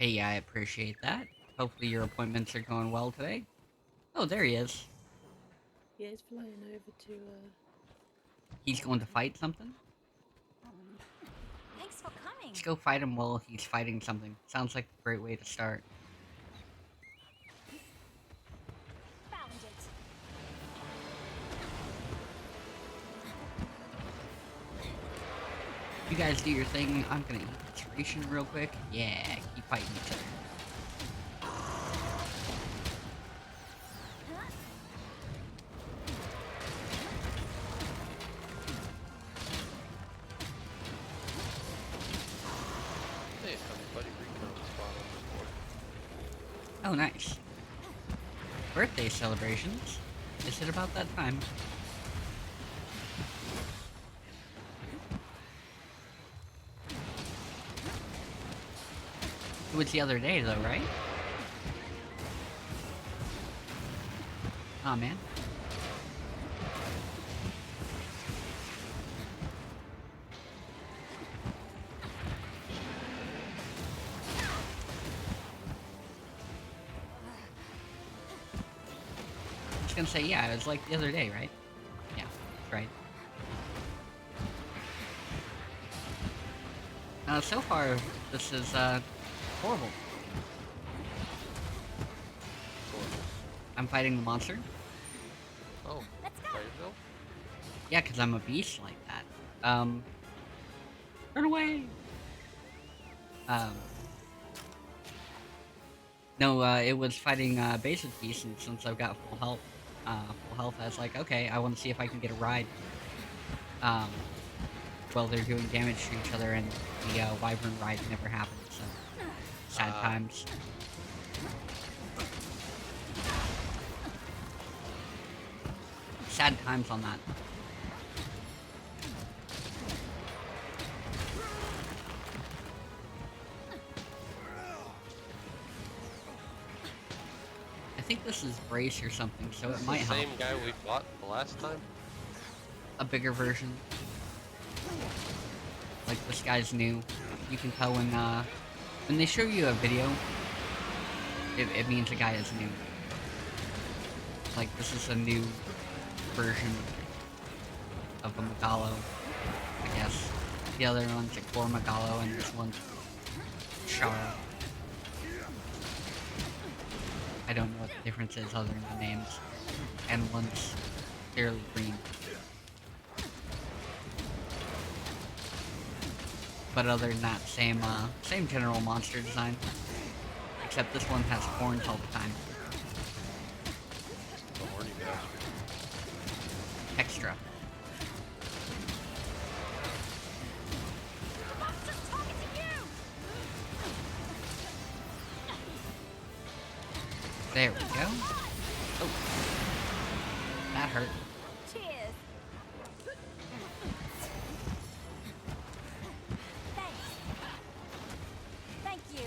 Hey, I appreciate that. Hopefully your appointments are going well today. Oh, there he is. Yeah, he's flying over to. He's going to fight something? Thanks for coming. Let's go fight him while he's fighting something. Sounds like a great way to start. Found it. You guys do your thing. I'm gonna eat this ration real quick. Yeah, keep fighting each other. Hey, found a buddy recon spot on this board. Oh, nice. Birthday celebrations. Is it about that time? It was the other day, though, right? Aw, man. I was gonna say, yeah, it was like the other day, right? Yeah, that's right. So far, this is, horrible. I'm fighting the monster. Oh, Let's go. by yourself? Yeah, because I'm a beast like that. Run away! Um, no, it was fighting, basic beast, and since I've got full health, I was like, okay, I want to see if I can get a ride. Well, they're doing damage to each other, and the, wyvern ride never happened, so... Sad times. Sad times on that. I think this is Brace or something, so Is it this might the help. same guy we fought the last time? A bigger version. Like, this guy's new. You can tell when they show you a video, it means the guy is new. Like, this is a new version of a Megalo, I guess. The other one's a core Megalo, and this one's Char. I don't know what the difference is other than the names. And one's clearly green. But other than that, same general monster design. Except this one has horns all the time. The horny bastard. Extra. Just talking to you. There we go. Oh. That hurt. Cheers. Thanks. Thank you.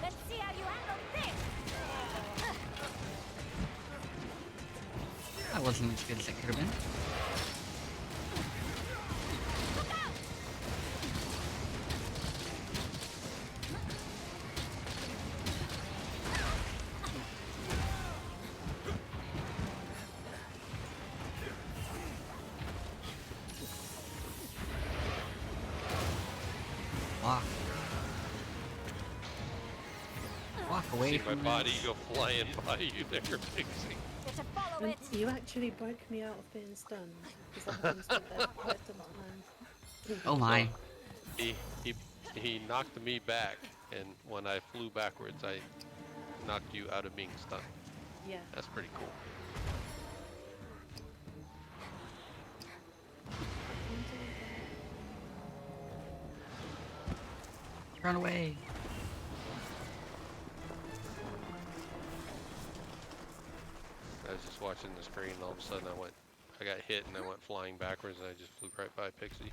Let's see how you handle this. That wasn't as good as it could have been. Walk. Walk away See my from body this. go flying by you there, Pixie. Get to follow And it. you actually broke me out of being stunned because I've been stood there for quite some time. Oh my. He, he, he knocked me back, and when I flew backwards, I knocked you out of being stunned. Yeah. That's pretty cool. Run away. I was just watching the screen, and all of a sudden I got hit, and I went flying backwards, and I just flew right by Pixie.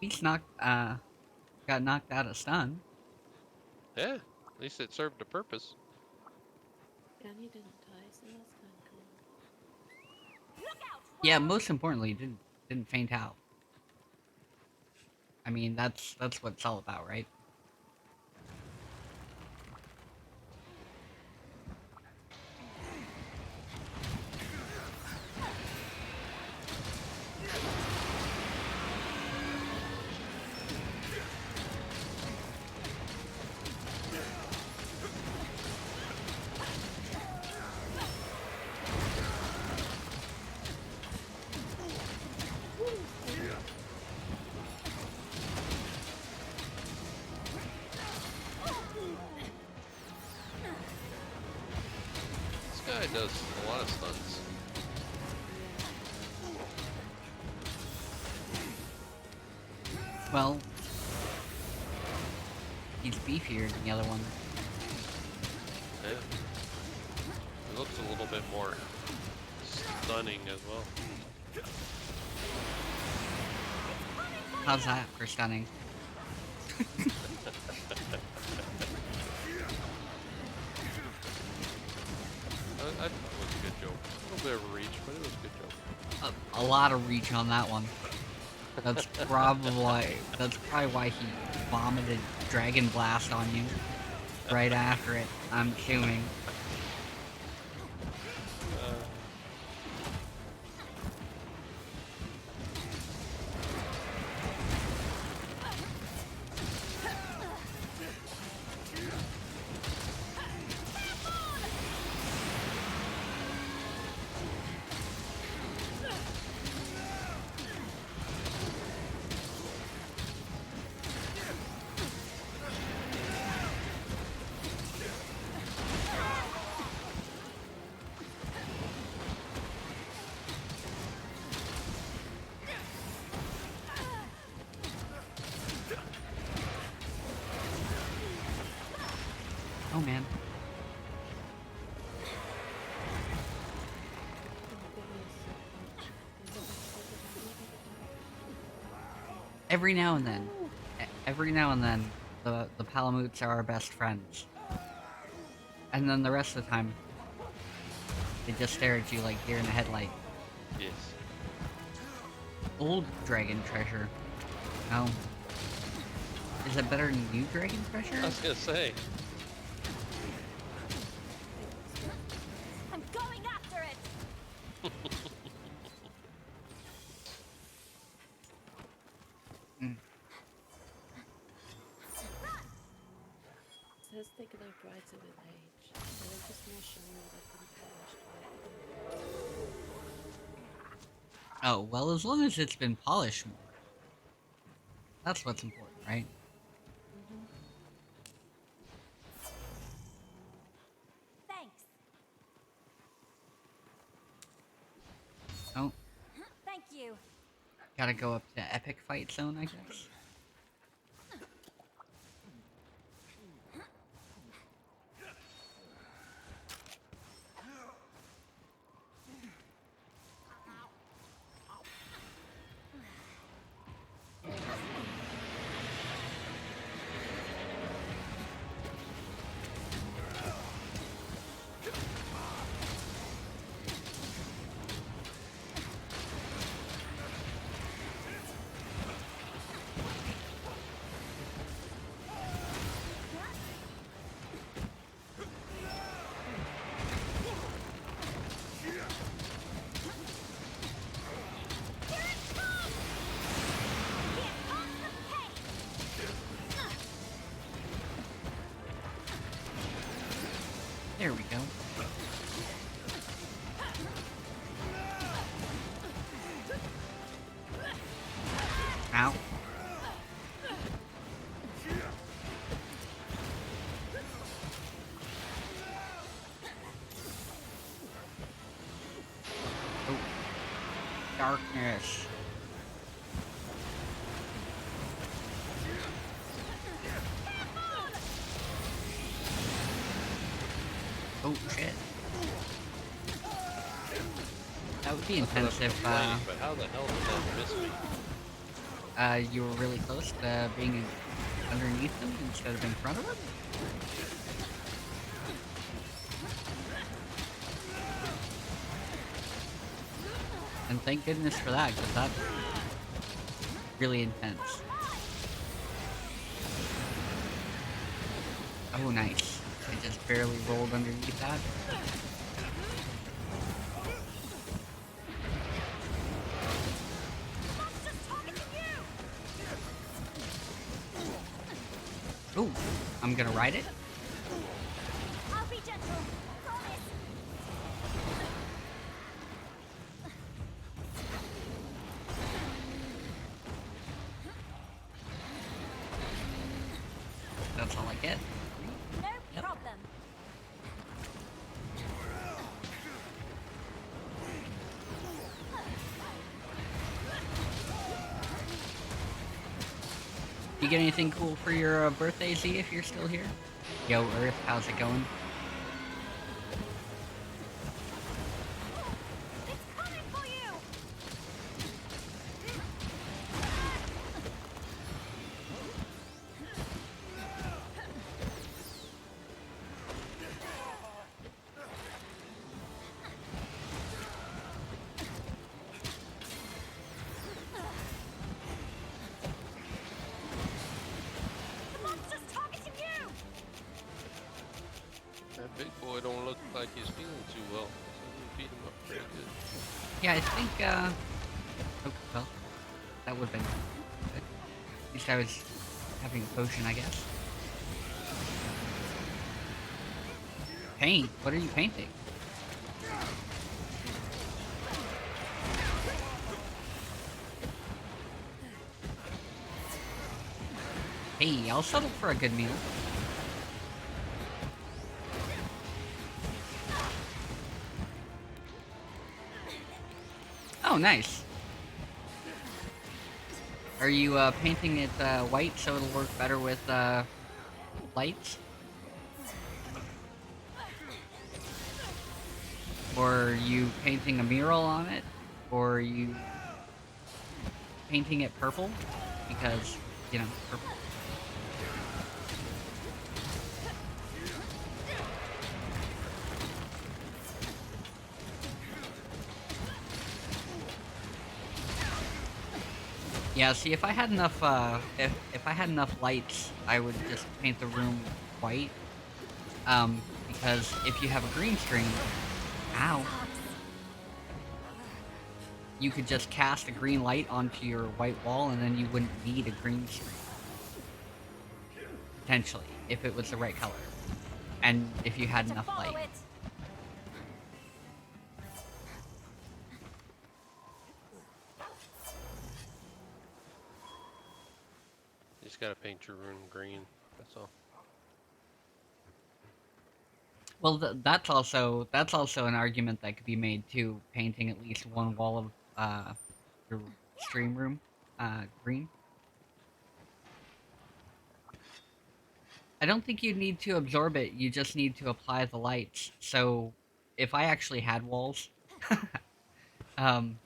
He's got knocked out of stun. Yeah, at least it served a purpose. Yeah, and you didn't die, so that's kind of cool. Yeah, most importantly, didn't faint out. I mean, that's what it's all about, right? This guy does a lot of stunts. Well, he's beefier than the other one. Yeah. It looks a little bit more stunning as well. How's that for stunning? I thought it was a good joke. A little bit of a reach, but it was a good joke. A lot of reach on that one. That's probably why he vomited Dragon Blast on you right after it. I'm assuming. Oh man. Every now and then, the Palamutes are our best friends, and then the rest of the time, they just stare at you like deer in the headlight. Yes. Old dragon treasure. Oh, is it better than new dragon treasure? I was gonna say. I'm going after it. It says they glow brighter with age. So they're just more shiny than polished. Oh well, as long as it's been polished more, that's what's important, right? Thanks. Oh, Thank you. gotta go up to epic fight zone, I guess. There we go. Ow. Oh. Darkness. Oh shit. That would be intense if But how the hell did that miss me? you were really close to being underneath them instead of in front of them. And thank goodness for that, because that's really intense. Oh, nice. I just barely rolled underneath that. Ooh, I'm gonna ride it. I'll be gentle. Promise. That's all I get. No Yep. problem. You get anything cool for your birthday, Z, if you're still here? Yo, Earth, how's it going? It's coming for you. The monster's targeting you. That big boy don't look like he's feeling too well. So we beat him up pretty good. Yeah, I think, oh, well, that would've been good. At least I was having a potion, I guess. Paint? What are you painting? Hey, I'll settle for a good meal. Oh, nice. Are you painting it white so it'll work better with lights? Or are you painting a mural on it? Or are you painting it purple? Because, you know, purple. Yeah, see, if I had enough, if I had enough lights, I would just paint the room white. Because if you have a green screen, ow, you could just cast a green light onto your white wall, and then you wouldn't need a green screen. Potentially, if it was the right color. And if you had To enough follow light. it. You just gotta paint your room green. That's all. Well, that's also an argument that could be made too. Painting at least one wall of your stream room green. I don't think you need to absorb it. You just need to apply the lights. So, if I actually had walls, um,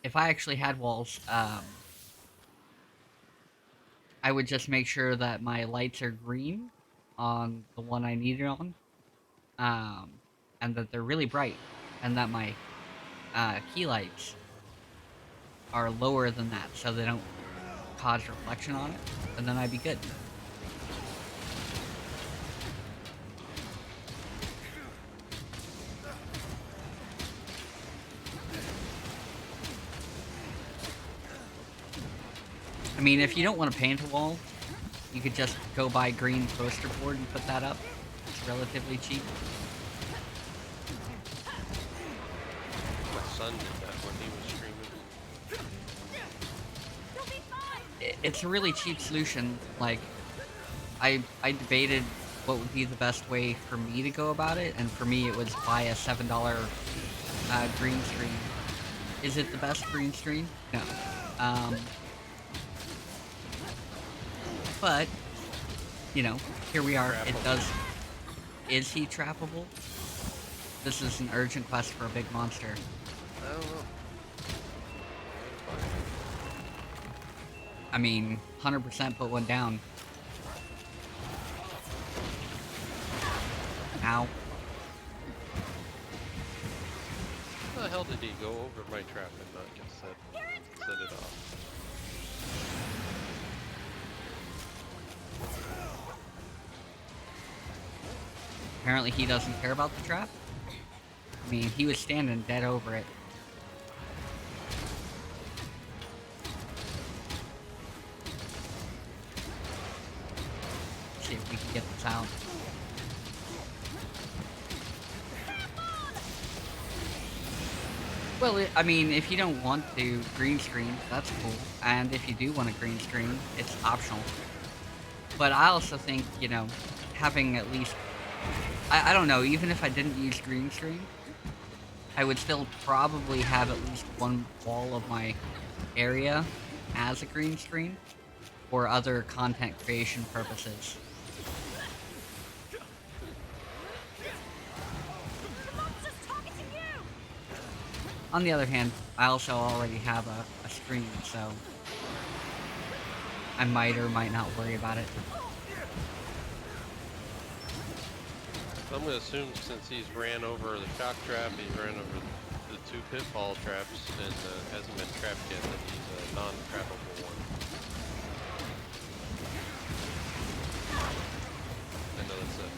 if I actually had walls, I would just make sure that my lights are green on the one I need it on, and that they're really bright, and that my key lights are lower than that, so they don't cause reflection on it, and then I'd be good. I mean, if you don't want to paint a wall, you could just go buy green poster board and put that up. It's relatively cheap. My son did that when he was streaming. You'll be fine. It's a really cheap solution. Like, I debated what would be the best way for me to go about it, and for me it was buy a $7 green screen. Is it the best green screen? No. But, you know, here we are. It does. Is he trappable? This is an urgent quest for a big monster. I don't know. I mean, 100% put one down. Ow. hell did he go over my trap and not get set it off? Apparently he doesn't care about the trap. I mean, he was standing dead over it. See if we can get this out. Well, I mean, if you don't want to green screen, that's cool. And if you do want a green screen, it's optional. But I also think, you know, having at least... I don't know, even if I didn't use green screen, I would still probably have at least one wall of my area as a green screen for other content creation purposes. The monster's targeting you! On the other hand, I also already have a screen, so I might or might not worry about it. I'm gonna assume since he's ran over the shock trap, he's ran over the 2 pitfall traps, and hasn't been trapped yet, that he's a non-trappable one. I know that's a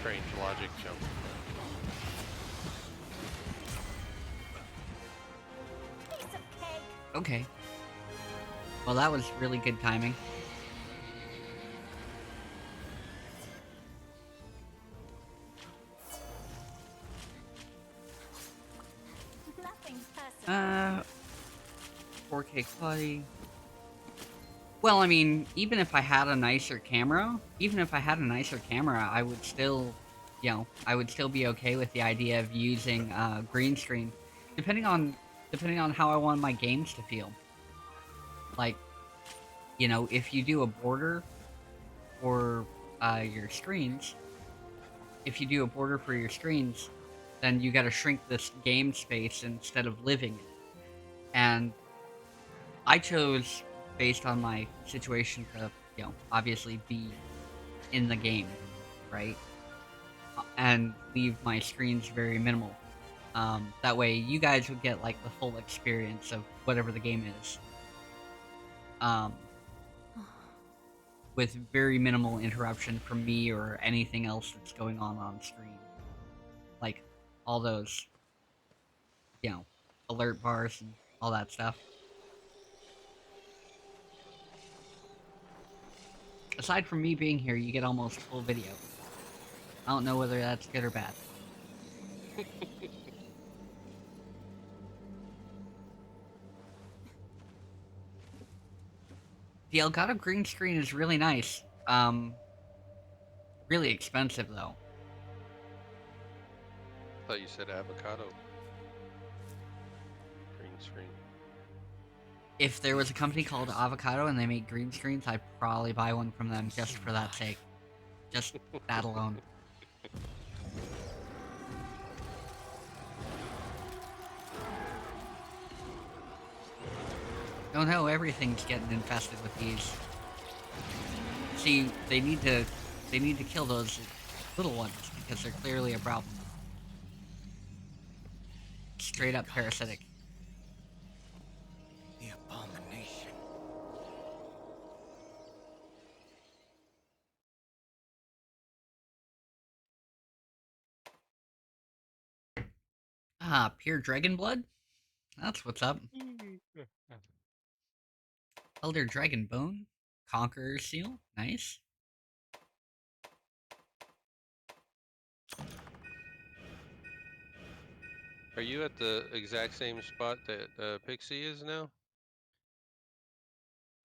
strange logic jump. Piece of cake! Okay. Well, that was really good timing. Nothing personal. 4K quality. Well, I mean, even if I had a nicer camera, I would still, you know, I would still be okay with the idea of using green screen, depending on how I want my games to feel. Like, you know, if you do a border for your screens, then you got to shrink this game space instead of living it. And I chose, based on my situation, to, you know, obviously be in the game, right? And leave my screens very minimal. That way you guys would get, like, the full experience of whatever the game is. With very minimal interruption from me or anything else that's going on screen. Like, all those, you know, alert bars and all that stuff. Aside from me being here, you get almost full video. I don't know whether that's good or bad. The Elgato green screen is really nice. Really expensive though. I thought you said avocado. Green screen. If there was a company called Avocado and they make green screens, I'd probably buy one from them just for that sake. Just that alone. Oh no, everything's getting infested with these. See, they need to kill those little ones because they're clearly a problem. Straight up parasitic. The abomination. Ah, pure dragon blood? That's what's up. Elder Dragon Bone? Conqueror Seal? Nice. Are you at the exact same spot that Pixie is now?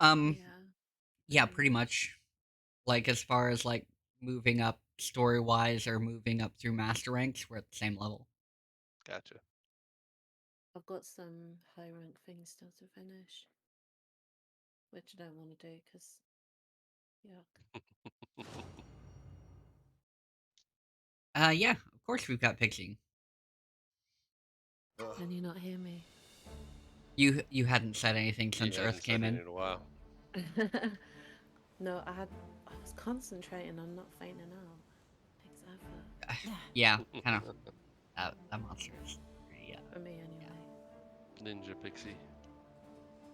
Yeah, Yeah. pretty much. Like, as far as, like, moving up story-wise or moving up through master ranks, we're at the same level. Gotcha. I've got some high rank things still to finish, which I don't want to do because, yuck. Yeah, of course we've got Pixie. Can you not hear me? You hadn't said anything You since haven't Earth came said it in. in a while. No, I was concentrating on not fainting out. Takes effort. Yeah, kind of. That monster is For me, anyway. Ninja pixie.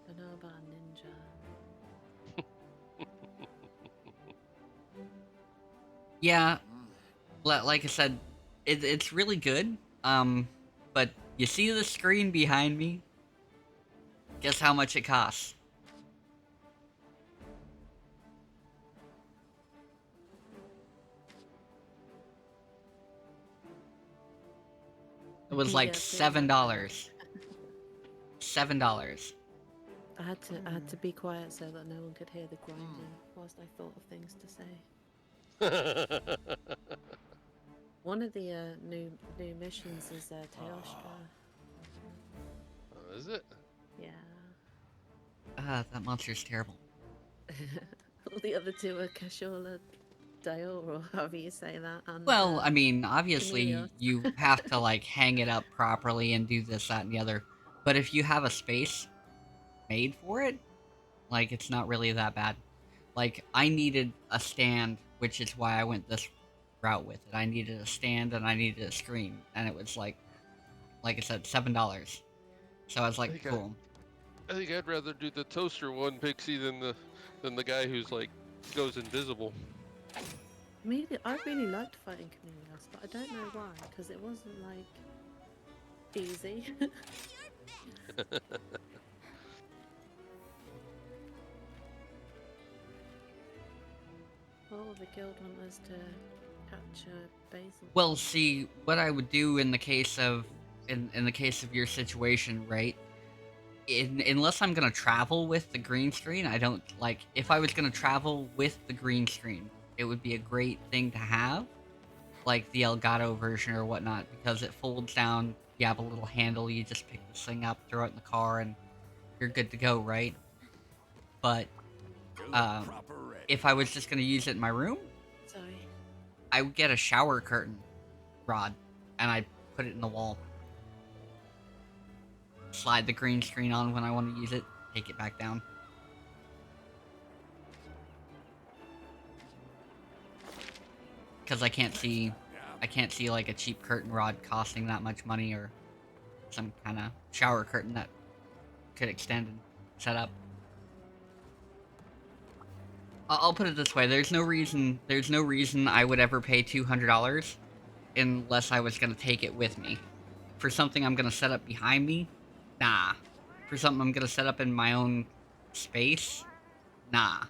I know about a ninja. Yeah, like I said, it's really good. But you see the screen behind me? Guess how much it costs? It was like Yeah, pretty much. $7. $7. I had to be quiet so that no one could hear the grinding whilst I thought of things to say. One of the new missions is Teostra. Oh, is it? Yeah. That monster's terrible. All the other two are Kashola Dale, or however you say that. And, Well, I mean, obviously Chameleos. you have to like hang it up properly and do this, that, and the other. But if you have a space made for it, like it's not really that bad. Like I needed a stand, which is why I went this route with it. I needed a stand and I needed a screen, and it was like I said, $7. So I was like, think I- cool. I think I'd rather do the toaster one, Pixie, than the guy who's like goes invisible. I really liked fighting Chameleos, but I don't know why, because it wasn't like easy. All the guild want us to capture Basil. Well, see, what I would do in the case of in the case of your situation, right? Unless I'm gonna travel with the green screen, I don't like. If I was gonna travel with the green screen, it would be a great thing to have, like the Elgato version or whatnot, because it folds down. You have a little handle. You just pick this thing up, throw it in the car, and you're good to go, right? But if I was just gonna use it in my room, Sorry. I would get a shower curtain rod, and I'd put it in the wall. Slide the green screen on when I want to use it, take it back down. Because I can't see like a cheap curtain rod costing that much money, or some kind of shower curtain that could extend and set up. I'll put it this way: there's no reason I would ever pay $200 unless I was gonna take it with me. For something I'm gonna set up behind me, nah. For something I'm gonna set up in my own space, nah.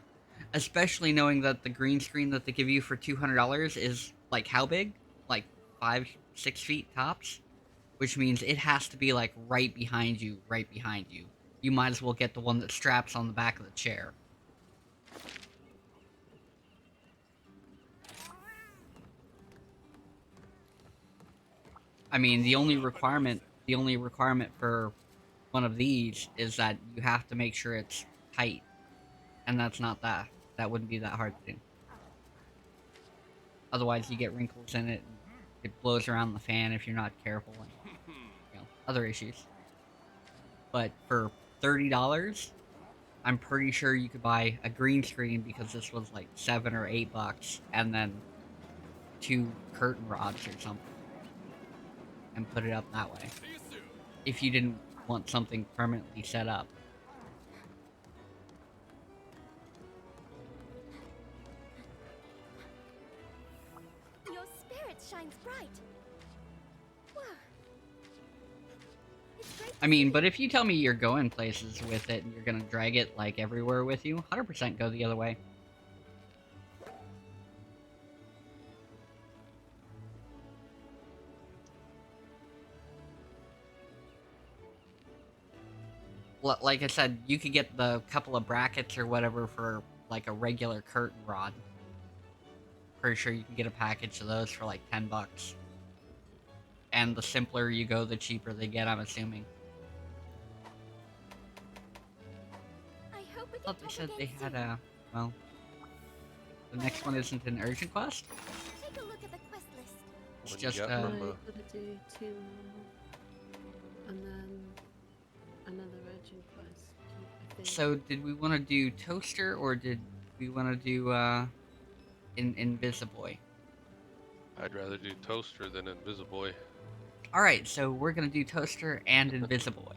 Especially knowing that the green screen that they give you for $200 is like how big? Like 5-6 feet tops? Which means it has to be like right behind you, right behind you. You might as well get the one that straps on the back of the chair. I mean, the only requirement for one of these is that you have to make sure it's tight. And that's not that. That wouldn't be that hard to do. Otherwise, you get wrinkles in it, and it blows around the fan if you're not careful, and other issues. But for $30, I'm pretty sure you could buy a green screen, because this was like $7 or $8, and then 2 curtain rods or something, and put it up that way. If you didn't want something permanently set up. Your spirit shines bright. Wow. It's great I to mean, see. but if you tell me you're going places with it and you're gonna drag it like everywhere with you, 100% go the other way. Like I said, you could get the couple of brackets or whatever for like a regular curtain rod. Pretty sure you can get a package of those for like $10. And the simpler you go, the cheaper they get, I'm assuming. I hope we I thought can they talk said they again had soon. a, well, the next one isn't an urgent quest? Take a look at the quest list. It's What do you just, got No, from, you've got to do 2 more. And then another urgent quest, I think. so did we want to do Toaster, or did we want to do, Invisiboy? I'd rather do toaster than invisiboy. Alright, so we're gonna do Toaster and Invisiboy.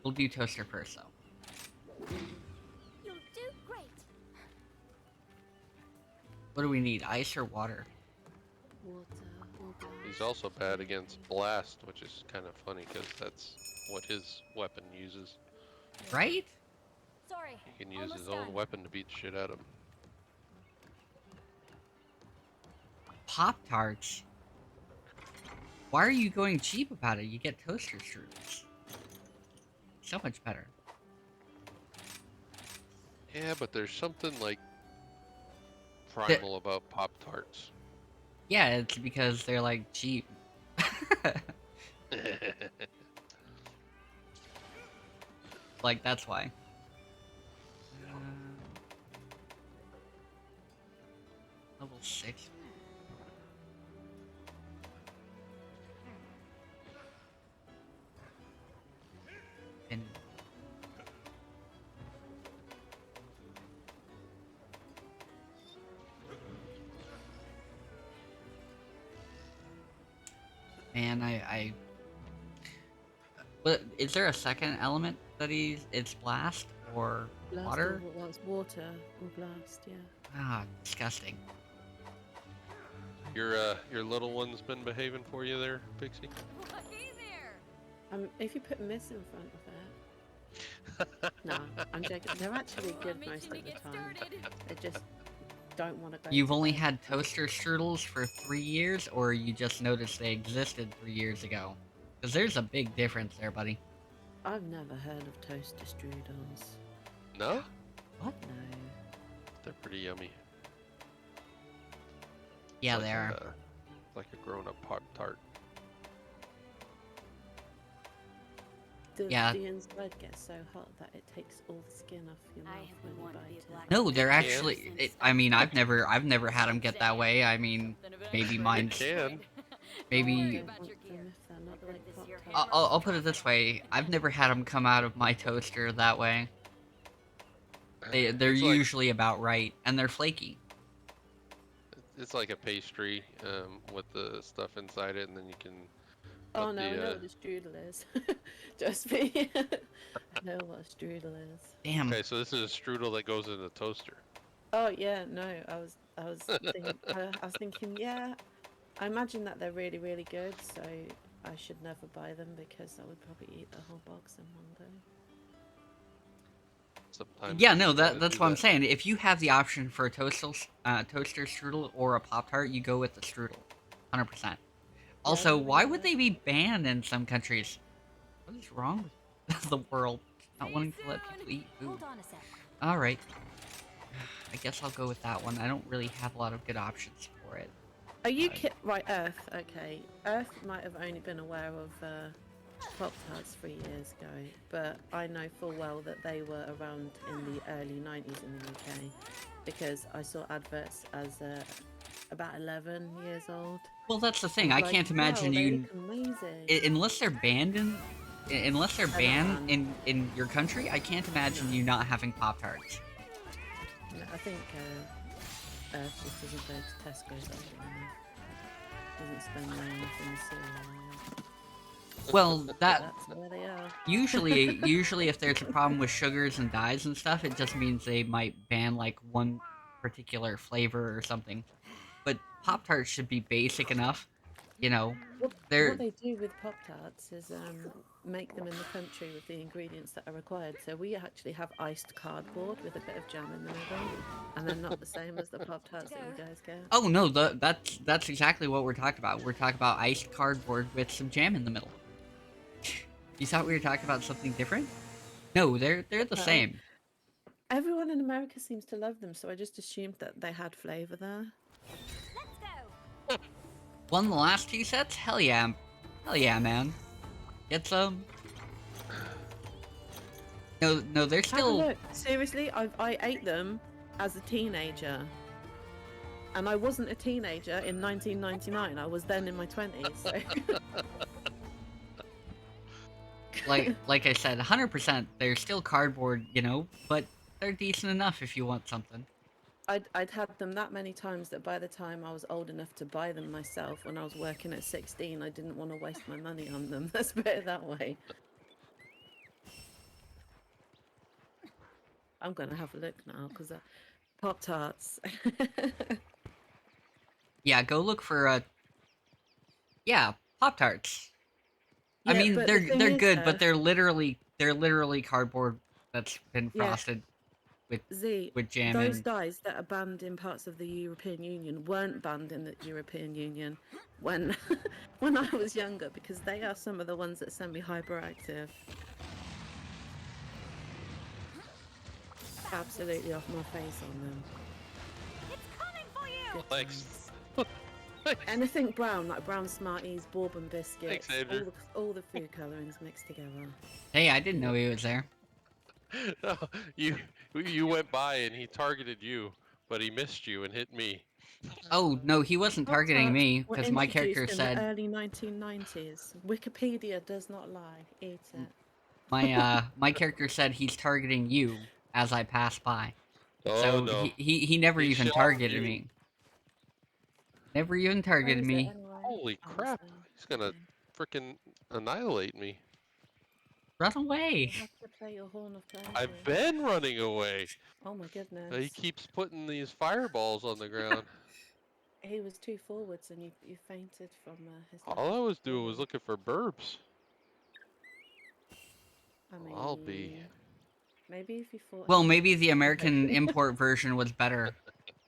We'll do Toaster first, though. You'll do great. What do we need, ice or water? Water or glass. He's also bad against Blast, which is kind of funny because that's what his weapon uses. Right? Sorry. He can use almost his own done. weapon to beat the shit out of him. Pop-Tarts? Why are you going cheap about it? You get toaster strudels. So much better. Yeah, but there's something like primal about Pop Tarts. Yeah, it's because they're like cheap. Like, that's why. Level 6. And man, But is there a second element that it's blast or Blast water? Or, well, it's water or blast, yeah. Ah, disgusting. Your little one's been behaving for you there, Pixie? Hey there. If you put Miss in front of it. No, I'm joking. They're actually good I'm most itching of to the get time. started. They just don't want to go. You've to only bed. had toaster strudels for 3 years, or you just noticed they existed 3 years ago? Because there's a big difference there, buddy. I've never heard of toaster strudels. No? What? No. They're pretty yummy. Yeah, Like they are. like a grown-up Pop Tart. Does Yeah. the inside get so hot that it takes all the skin off your mouth I have when been you wanting to be bite a black it? No, they're can. actually. I mean, I've never had them get that way. I mean, maybe mine's. can. Maybe. Don't want them if they're not like This year Pop-Tarts. I'll put it this way. I've never had them come out of my toaster that way. They're It's like usually about right, and they're flaky. it's like a pastry with the stuff inside it, and then you can. Oh put no, I the, know what a strudel is. Just me. I know what a strudel is. Damn. Okay, so this is a strudel that goes in the toaster. Oh yeah, no, I was thinking, yeah, I imagine that they're really, really good, so I should never buy them because I would probably eat the whole box in one go. Sometimes. Yeah, you no, just gotta that's do what I'm that. saying. If you have the option for a toaster strudel or a Pop Tart, you go with the strudel, 100%. Also, never why heard would of they be banned in some countries? What is wrong with the world? Not wanting to let people eat food. Hold on a sec. All right, I guess I'll go with that one. I don't really have a lot of good options for it. Are you right? Earth. Okay, Earth might have only been aware of Pop Tarts 3 years ago, but I know full well that they were around in the early 90s in the UK because I saw adverts as about 11 years old. Well, that's the I thing. was I like, can't imagine wow, they you, look amazing. unless they're banned unless they're They're not banned banned. in your country. I can't imagine you not having Pop Tarts. No, I think Earth just doesn't go to Tesco's often enough. Doesn't spend money on the cereal. Well, But that that's where they are. usually if there's a problem with sugars and dyes and stuff, it just means they might ban like one particular flavor or something. But Pop Tarts should be basic enough, you know. What They're they do with Pop Tarts is make them in the country with the ingredients that are required. So we actually have iced cardboard with a bit of jam in the middle, and they're not the same as the Pop Tarts that you guys get. oh no, that's exactly what we're talking about. We're talking about iced cardboard with some jam in the middle. You thought we were talking about something different? No, they're the No. same. Everyone in America seems to love them, so I just assumed that they had flavour there. Let's go. Won the last 2 sets? Hell yeah, man. Get some. No, they're Have a still. look. Seriously, I ate them as a teenager. And I wasn't a teenager in 1999. I was then in my 20s. So. like I said, 100%. They're still cardboard, you know, but they're decent enough if you want something. I'd had them that many times that by the time I was old enough to buy them myself, when I was working at 16, I didn't want to waste my money on them. Let's put it that way. I'm gonna have a look now because Pop Tarts. Yeah, go look for yeah, Pop Tarts. I Yeah, mean, but the thing they're is, good, but they're literally cardboard that's been yeah, frosted with Z, jam those and dyes that are banned in parts of the European Union weren't banned in the European Union when when I was younger, because they are some of the ones that send me hyperactive. Absolutely off my face on them. It's coming for you. Good Thanks. times. Anything brown, like brown Smarties, bourbon biscuits, Andrew. all the food colorings mixed together. hey, I didn't know he was there. No, you went by and he targeted you, but he missed you and hit me. Oh no, he wasn't Pop targeting Tarts me were because my character introduced in the said early 1990s. Wikipedia does not lie. Eat it. my character said he's targeting you as I pass by. Oh So no, he never he even shot targeted you. me. Never even Where targeted is it me. anyway? Holy Oh, crap! He's gonna okay. frickin' annihilate me. Run away. You'll have to play your Horn of Plenty. I've been running away. Oh my He goodness. keeps putting these fireballs on the ground. He was too forwards and you fainted from his lack All I of was doing was forward. looking for burbs. I I'll be. mean, maybe if you fought Well, him maybe the outside. American import version was better.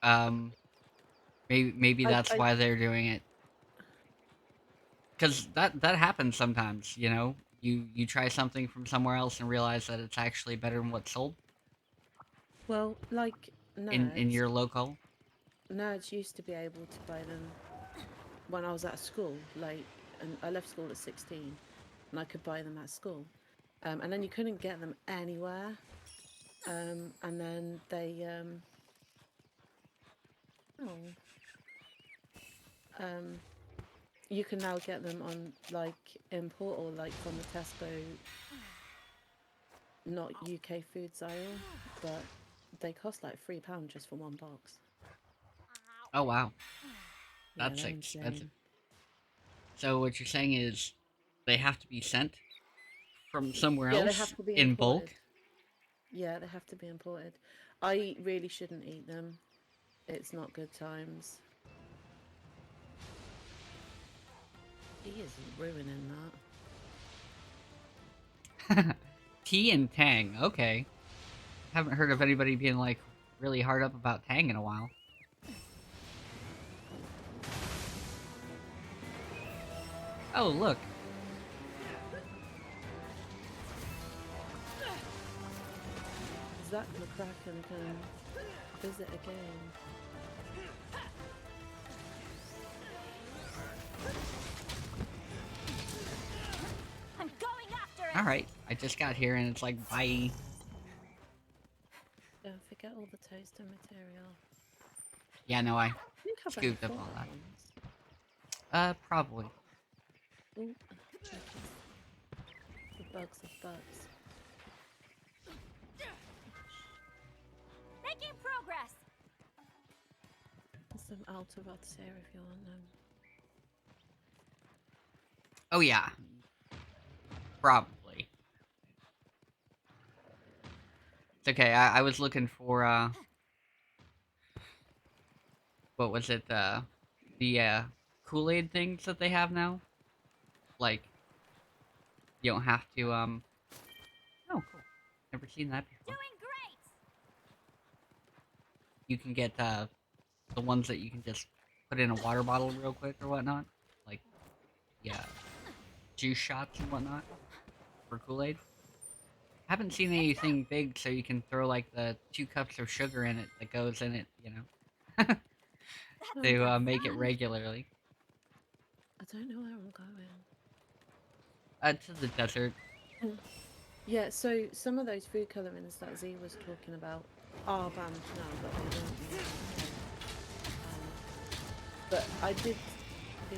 Um, maybe that's I why they're doing it. Because that happens sometimes. You know, you try something from somewhere else and realize that it's actually better than what's sold well, like in your local. nerds used to be able to buy them when I was at school. Like, and I left school at 16, and I could buy them at school. And then you couldn't get them anywhere. And then you can now get them on like import or like from the Tesco, not UK foods aisle, but they cost like £3 just for one box. Oh wow, Yeah, that's they're expensive. insane. So what you're saying is they have to be sent from somewhere Yeah, they else have to be in imported. bulk. Yeah, they have to be imported. I really shouldn't eat them. It's not good times. He is ruining that. Tea and Tang. Okay, haven't heard of anybody being like really hard up about Tang in a while. Oh look, Zach McCracken can visit again. I'm going after it. all right. I just got here and it's like bye. Don't forget all the toaster material. Yeah, no, I I think I've only scooped up fought all that that. once. Probably. Ooh, okay. The bugs of bugs. Making progress. There's some outer rods here if you want them. Oh yeah, probably. It's okay. I was looking for what was it? The Kool-Aid things that they have now. Like you don't have to Oh, cool. Never seen that before. Doing great. You can get the ones that you can just put in a water bottle real quick or whatnot, like yeah, juice shots and whatnot for Kool-Aid. Haven't seen anything big, so you can throw like the 2 cups of sugar in it that goes in it, you know, to make it regularly. I don't know where I'm going. To the desert. Yeah, so some of those food colorings that Z was talking about are banned now, but they weren't used. But I did be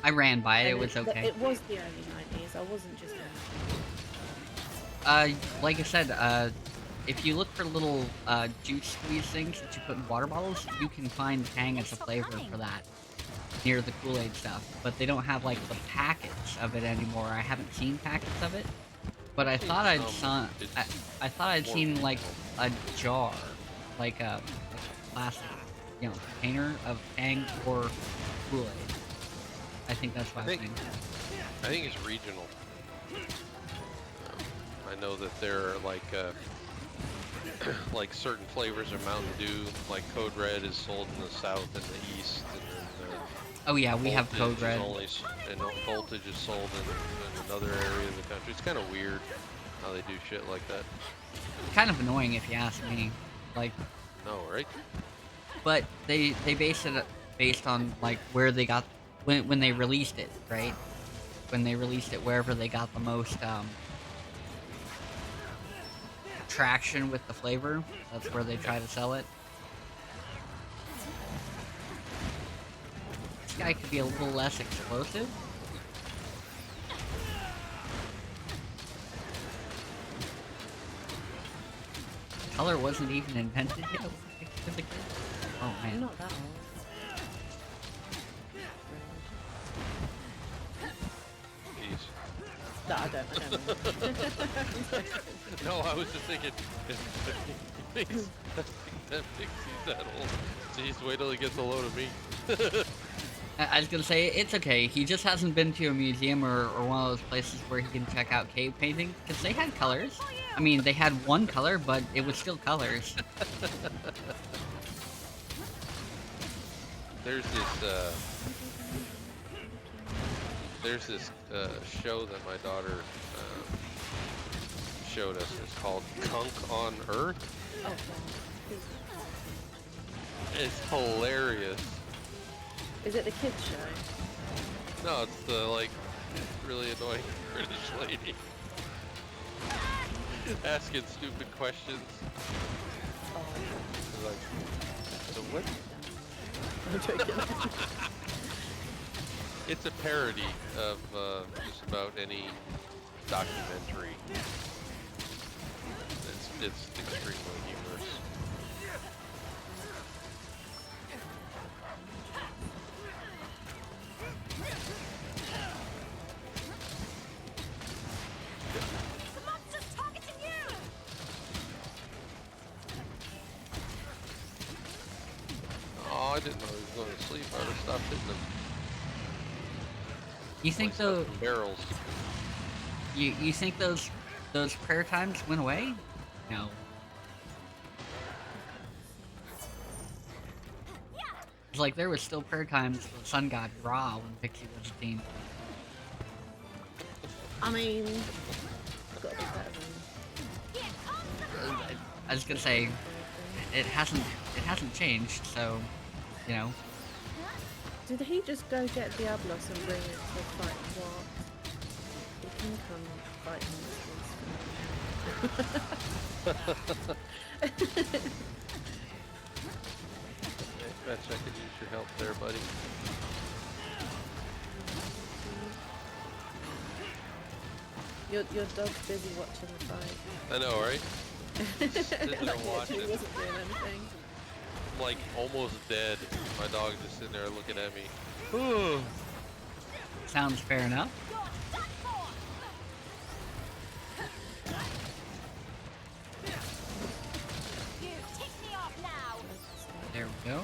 I ran by it. It was okay. It was the early 90s. I wasn't just Like I said, if you look for little juice squeeze things that you put in water bottles, you can find Tang as a flavor for that near the Kool-Aid stuff. But they don't have like the packets of it anymore. I haven't seen packets of it, but I I've seen thought I'd some. saw. It's I thought I'd more seen like regional. a jar, like a plastic, container of Tang or Kool-Aid. I think that's what I I've think seen. I think it's regional. I know that there are like like certain flavors of Mountain Dew, like Code Red is sold in the south and the east, and then Oh yeah, we have Code Voltage Red. is only and Voltage is sold in another area of the country. It's kind of weird how they do shit like that. Kind of annoying if you ask me. Like, No, right? but they base it based on like where they got when they released it, right? When they released it wherever they got the most traction with the flavor, that's where they try to sell it. This guy could be a little less explosive. Color wasn't even invented yet. Oh I'm man. not that old. Jeez. No, I don't. No, I was just thinking, that Pixie's that old. Jeez, wait till he gets a load of me. I was gonna say, it's okay. He just hasn't been to a museum or one of those places where he can check out cave paintings, because they had colors. I mean, they had one color, but it was still colors. There's this show that my daughter showed us. It's called Kunk on Earth. Oh, God. It's hilarious. Is it the kids show? No, it's the like really annoying British lady asking stupid questions. Oh, Like, so what? I'm joking. It's a parody of just about any documentary. It's extremely humorous. The monster's targeting you! Oh, I didn't know he was going to sleep. I would have stopped hitting him. You think Like though? some barrels. You think those prayer times went away? No. It's like there was still prayer times for the sun god Ra when Pixie was a teen. I mean, I've got to be better than I was gonna say it hasn't changed, so you know. Did he just go get Diablos and bring it to fight what? He can come fight monsters. Hey, Fetch, I could use your help there, buddy. Your dog's busy watching the fight. I know, right? Sitting there Like, literally watching. wasn't doing anything. Like almost dead. My dog just sitting there looking at me. Sounds fair enough. You're done for! You tick me off now! There we go.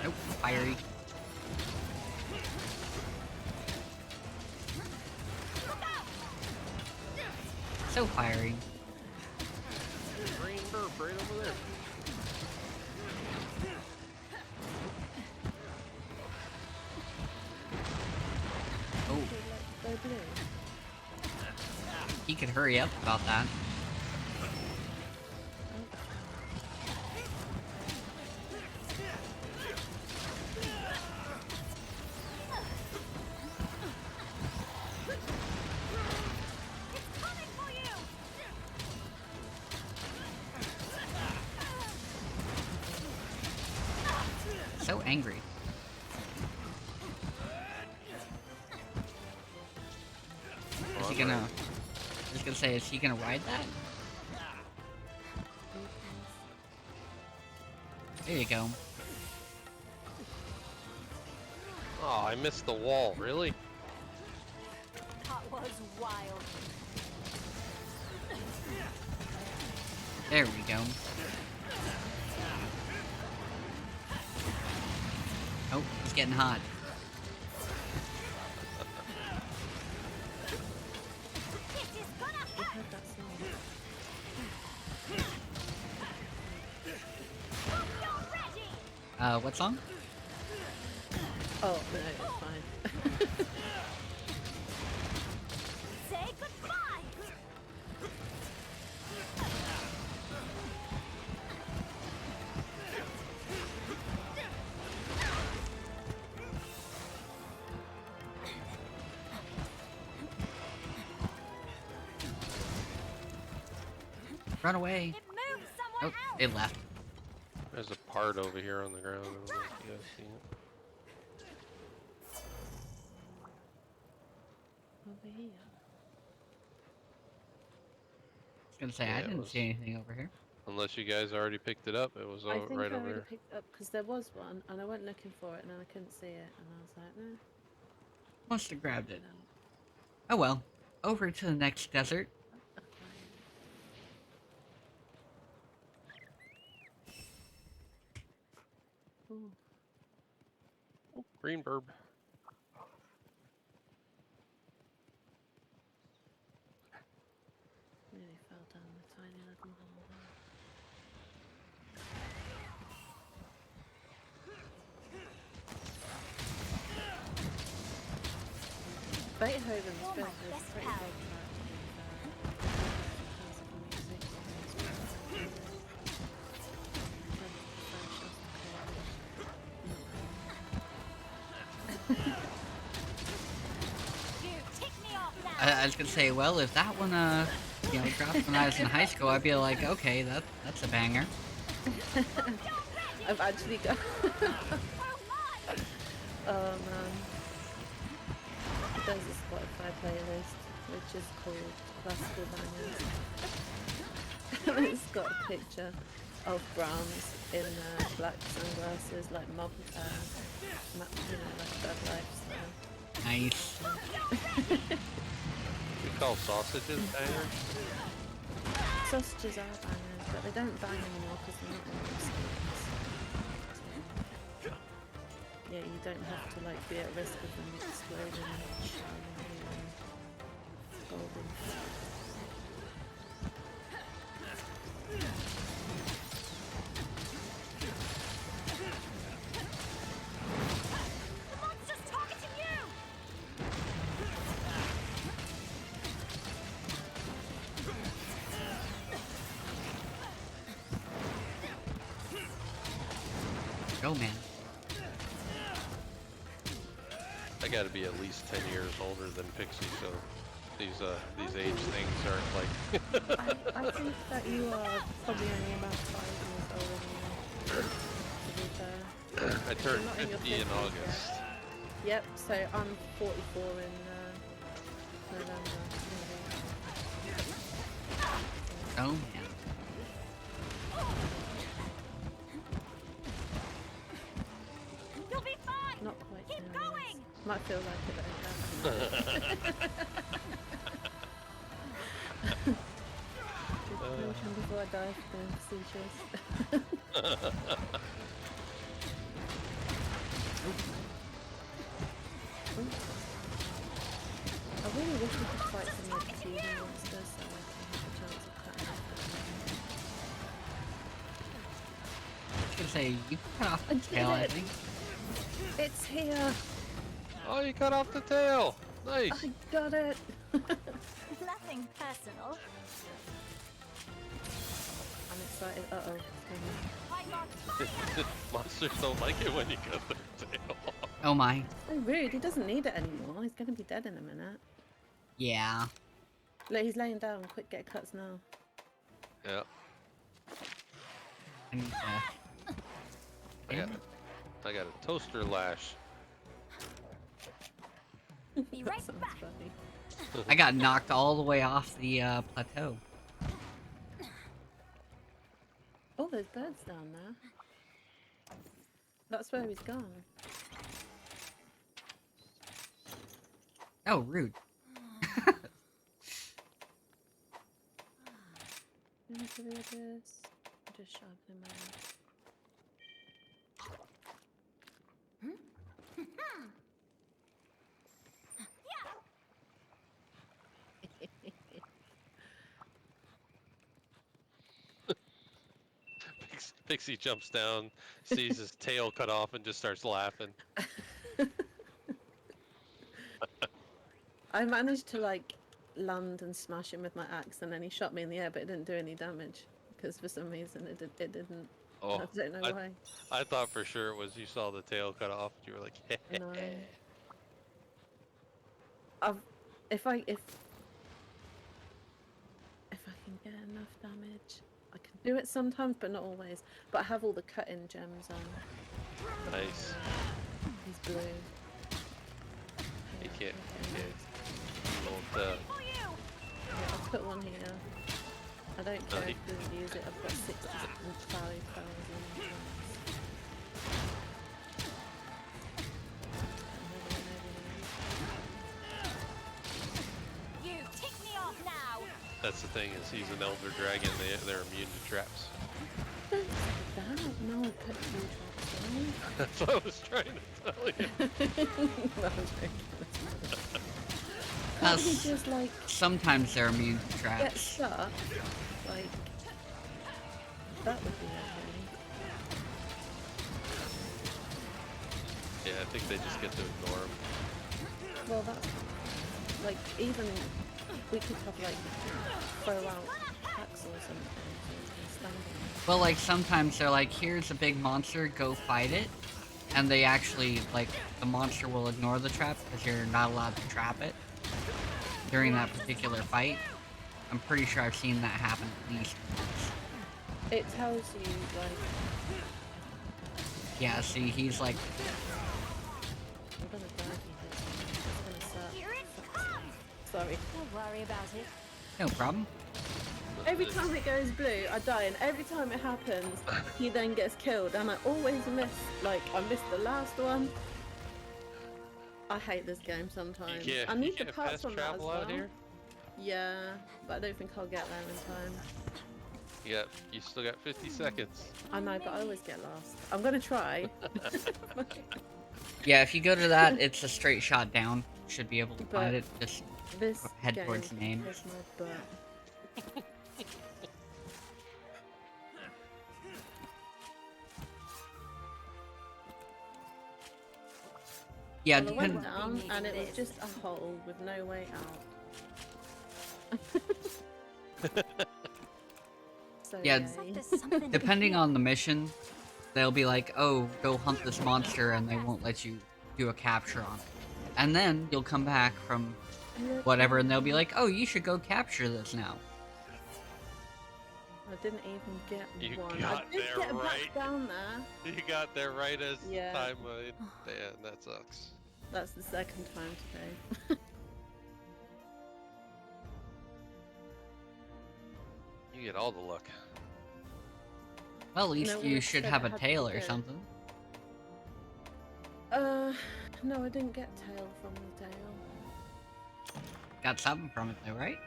Nope, fiery. So fiery. Green burp right over there. Oh, Go blue. he could hurry up about that. Coming for you! So angry. Is he on, gonna? right? I was gonna say, is he gonna ride that? There you go. Oh, I missed the wall. Really? That was wild. There we go. Oh, he's getting hot. This is gonna I heard that song. You're ready. What song? Oh no, it's fine. Say goodbye. Run away. It moved Oh, somewhere else. it left. There's a part over here on the ground. I don't know if you guys seen it. Over here. I was gonna say, Yeah, I it didn't was- see anything over here. Unless you guys already picked it up. It was I think right I over already there. picked up because there was one, and I went looking for it, and then I couldn't see it, and I was like, no. Must have grabbed it. Oh well. Over to the next desert. Ooh. Oh, green burb. Nearly fell down the tiny little hole there. Beethoven's You're been my a best pretty pal. big character in terms of music. You tick me off now. I was gonna say, well, if that one, you know, dropped when I was in high school, I'd be like, okay, that's a banger. I've actually got. Oh my! Oh man. There's a Spotify playlist which is called Classical Bangers. And it's got a picture of Brahms in black sunglasses, like you know, like Thug Life style. Nice. We call sausages bangers. Sausages are bangers, but they don't bang anymore because they're not in those skins. So, yeah, you don't have to like be at risk of them exploding and shining golden. The monster's targeting you! Go, man. I gotta be at least 10 years older than Pixie, so these age things aren't like. I think that you are probably only about 5 years older than me. To be fair. I turned You're not in your 50 in 50s August. yet. Yep, so I'm 44 in November. Oh, man. You'll be fine! Not quite. Keep 10 going! years. Might feel like it, but it mention before I die for being facetious. I really wish we could fight some of the TV monsters so I can have a chance of cutting off I was gonna say, you can cut off I the did tail, I it. think. It's here! Oh, you cut off the tail. Nice. I got it! Nothing personal. I'm excited. Uh-oh. I'm on fire! Monsters don't like it when you cut their tail off. Oh my. So rude, he doesn't need it anymore. He's gonna be dead in a minute. Yeah. Look, he's laying down. Quick, get cuts now. Yeah, And, I got a toaster lash. Be That right sounds back! funny. I got knocked all the way off the plateau. Oh, there's birds down there. That's where he's gone. Oh, rude. Into the abyss. Just sharpening my axe. Pixie jumps down, sees his tail cut off, and just starts laughing. I managed to like land and smash him with my axe, and then he shot me in the air, but it didn't do any damage because for some reason it didn't. Oh, I don't know why. I thought for sure it was you saw the tail cut off. You were like, No. If I can get enough damage, I can do it sometimes, but not always. But I have all the cut-in gems on. nice. He's blue. You can't. Yeah, You won't. yeah, I'll put one here. I don't care if he doesn't use it. I've got 65,000 points. You tick me off now. That's the thing is he's an elder dragon. They're immune to traps. That? No, I put two traps down. That's what I was trying to tell you. No, I'm joking. Can't he just like Sometimes they're immune to get traps. stuck? Like that would be okay. Yeah, I think they just get to ignore him. Well, that's like even we could have like throw out packs or something. So it's gonna stand on. Well, like sometimes they're like, here's a big monster, go fight it. And they actually, like, the monster will ignore the trap because you're not allowed to trap it during that particular fight. I'm pretty sure I've seen that happen at least once. It tells you like Yeah, see, he's like, I'm gonna die if you hit me. It's gonna Here suck. it comes. Sorry. Don't worry about it. no problem. Every time it goes blue, I die, and every time it happens, he then gets killed, and I always miss. Like I missed the last one. I hate this game sometimes. I You need the can't parts fast on that as travel well. out here. Yeah, but I don't think I'll get there in time. You still got 50 seconds. I know, but I always get lost. I'm gonna try. Yeah, if you go to that, it's a straight shot down. Should be able to But find it. Just This head game towards the name. is my butt. yeah, Well, I went depend- down, and it was just a hole with no way out. So Yeah, yay. It's like there's something depending here. on the mission, they'll be like, oh, go hunt this monster, and they won't let you do a capture on it. And then you'll come back from whatever, and they'll be like, oh, you should go capture this now. I didn't even get You one. got I did there get right. back down there. You got there right as Yeah. time went. Damn, that sucks. That's the second time today. You get all the luck. Well, at least No, you it should said have I a had to tail or get- something. No, I didn't get tail from the tail. Got something from it though, right?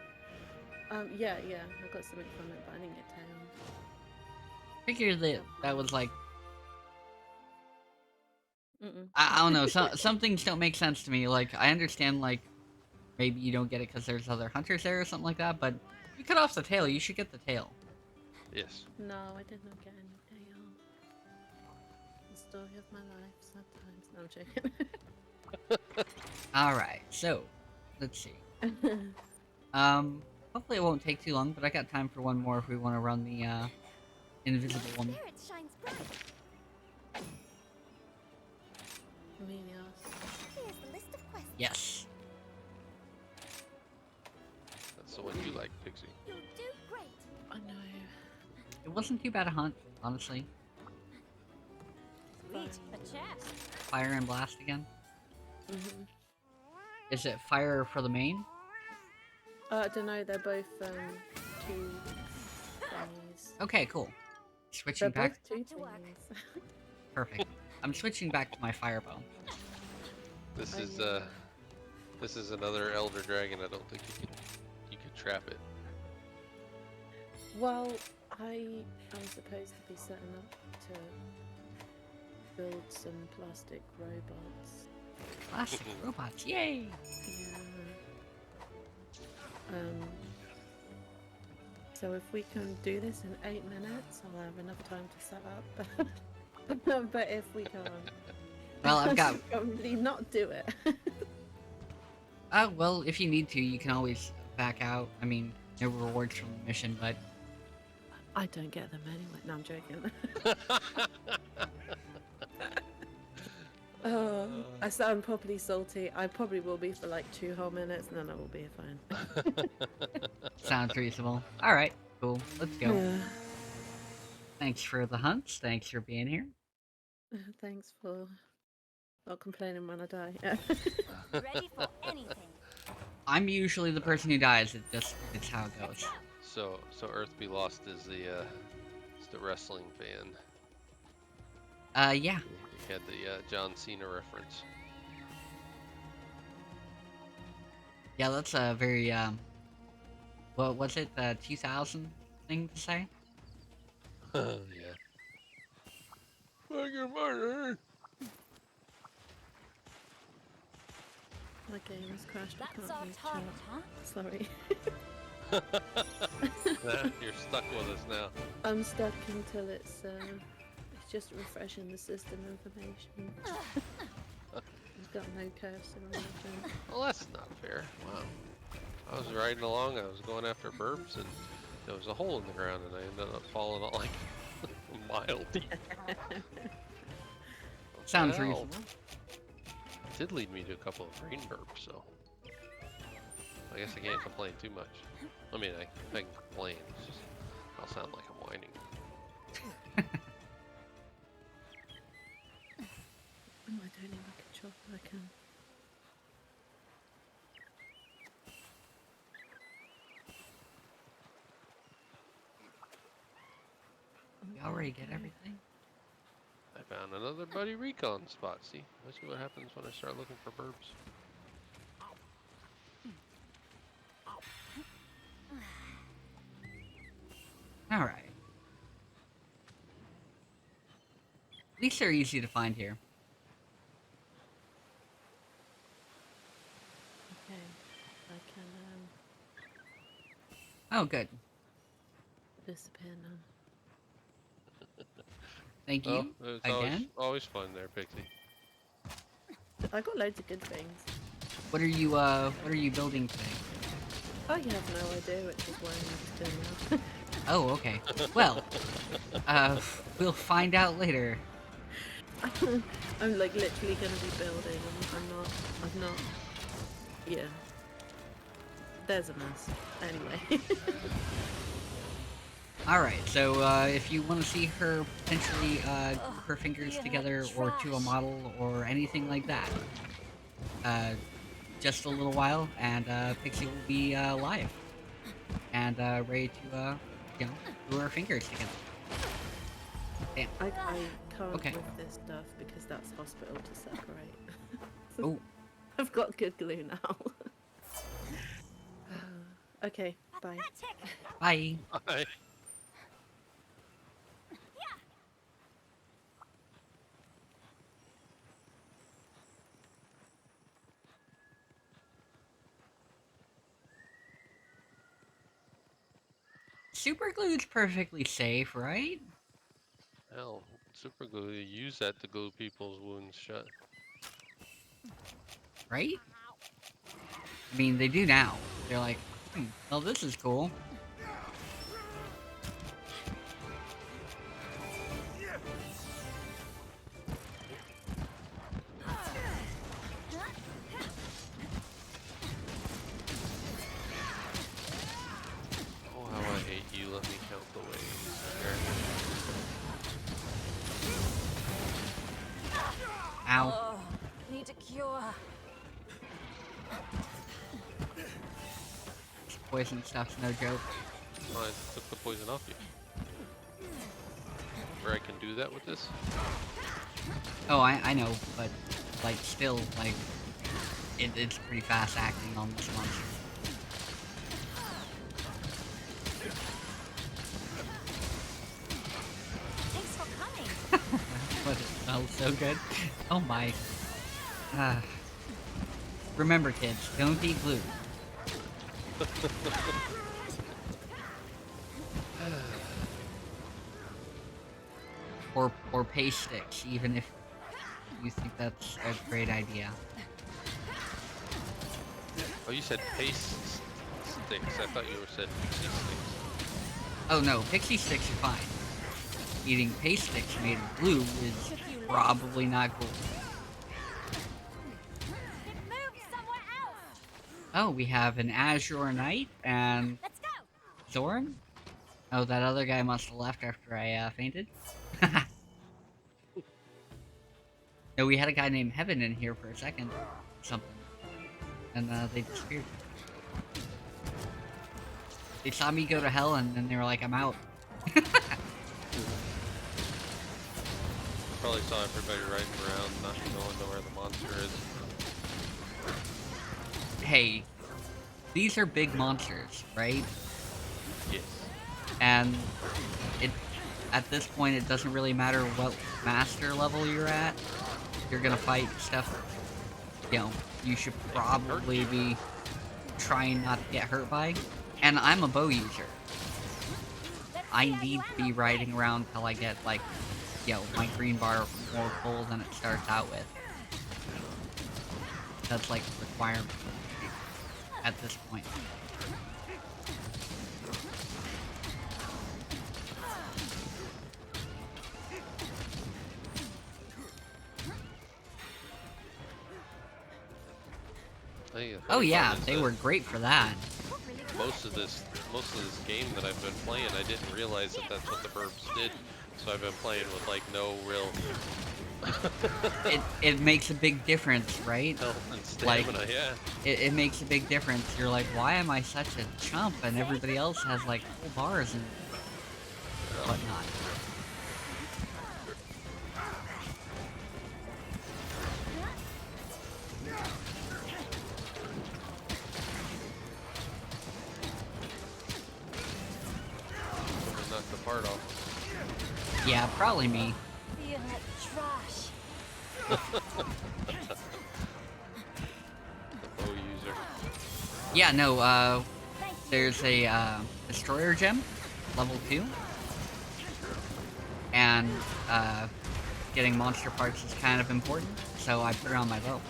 Yeah, I got something from it, but I didn't get tail. Figured that was like, Mm-mm. I don't know, some things don't make sense to me. Like, I understand, like, maybe you don't get it because there's other hunters there or something like that, but if you cut off the tail, you should get the tail. Yes. No, I did not get any tail. The story of my life, sometimes. No, I'm joking. Alright, so, let's see. Hopefully it won't take too long, but I got time for one more if we want to run the, invisible one. There it shines bright. Amelios. Here's the list of quests. Yes. That's the one you like, Pixie. You'll do great. I know. It wasn't too bad a hunt, honestly. Sweet, a chest. Fire and blast again. Mm-hmm. Is it fire for the main? I don't know. They're both two thingies. Okay, cool. They're Switching back. both two Back to work. thingies. Perfect. I'm switching back to my firebow. This I, is this is another elder dragon. I don't think you could trap it. Well, I am supposed to be setting up to build some plastic robots. Plastic robots, yay! Yeah. So if we can do this in 8 minutes, I'll have enough time to set up. But if we can't, Well, I've got. probably not do it. Well, if you need to, you can always back out. I mean, no rewards from the mission, but I don't get them anyway. No, I'm joking. Oh, I sound properly salty. I probably will be for like 2 whole minutes, and then I will be fine. sounds reasonable. All right, cool. Let's go. Yeah. Thanks for the hunts. Thanks for being here. Thanks for not complaining when I die. Yeah. Ready for anything. I'm usually the person who dies. It's how it goes. So Earthby Lost is the wrestling fan. Yeah. He had the John Cena reference. Yeah, that's a very what was it? The 2000 thing to say? Yeah. Fucking murder. My game has crashed. I That's can't our reach target, out. huh? Sorry. You're stuck with us now. I'm stuck until it's just refreshing the system information. It's got no cursor or anything. Well, that's not fair. Wow. I was riding along, I was going after burps, and there was a hole in the ground, and I ended up falling out like a mile deep. Sounds Well, reasonable. It did lead me to a couple of brain burps, so I guess I can't complain too much. I mean, I can complain. It's just I'll sound like I'm whining. Oh, I don't even control if I can. You already get everything. I found another buddy recon spot. See, let's see what happens when I start looking for burps. All right. At least they're easy to find here. Okay, I can Oh, good. disappear now. Thank Well, you it's again. always fun there, Pixie. I got loads of good things. What are you building today? Oh, you have no idea, which is why I'm doing that. Oh, okay. Well, we'll find out later. I'm like literally gonna be building. I'm not. Yeah. There's a mess. Anyway. All right. So, if you want to see her potentially group her fingers yeah, together or to a model or anything like that, just a little while, and Pixie will be live and ready to do her fingers together. Damn. I can't Okay. with this stuff because that's hospital to separate. Oh, I've got good glue now. Okay, bye. bye. Hi. Super glue's perfectly safe, right? Hell, super glue. You use that to glue people's wounds shut. Right? I mean, they do now. They're like, well, this is cool. Oh, how I hate you. Let me count the ways. Ow. Oh, need a cure. poison stuff's no joke. Oh, I took the poison off you. Where I can do that with this? Oh, I know, but like still like it's pretty fast acting on this monster. Thanks for coming. But it smells so good. Oh my. Ah. Remember, kids, don't eat glue. Or paste sticks, even if you think that's a great idea. Oh, you said paste sticks. I thought you said pixie sticks. Oh no, pixie sticks are fine. Eating paste sticks made of glue is probably not cool. Move somewhere else. Oh, we have an Azure Knight and Let's go. Zoran? Oh, that other guy must have left after I fainted. No, we had a guy named Heaven in here for a second. Something. And they disappeared. They saw me go to hell and then they were like, I'm out. Probably saw everybody riding around, not knowing where the monster is. Hey, these are big monsters, right? Yes. And it at this point it doesn't really matter what master level you're at. You're gonna fight stuff, you know, you should probably be trying not to get hurt by. And I'm a bow user. I need to be riding around till I get like, you know, my green bar more full than it starts out with. That's like a requirement at this point. Oh yeah, they were great for that. Most of this game that I've been playing, I didn't realize that that's what the burbs did. So I've been playing with like no real It makes a big difference, right? health and stamina. Like, yeah. It makes a big difference. You're like, why am I such a chump? And everybody else has like full bars and whatnot. Someone knocked the part off. Yeah, probably me. Feel like trash. The bow user. Yeah, no, Thank you. there's a destroyer gem, level 2. And getting monster parts is kind of important, so I put it on my bow.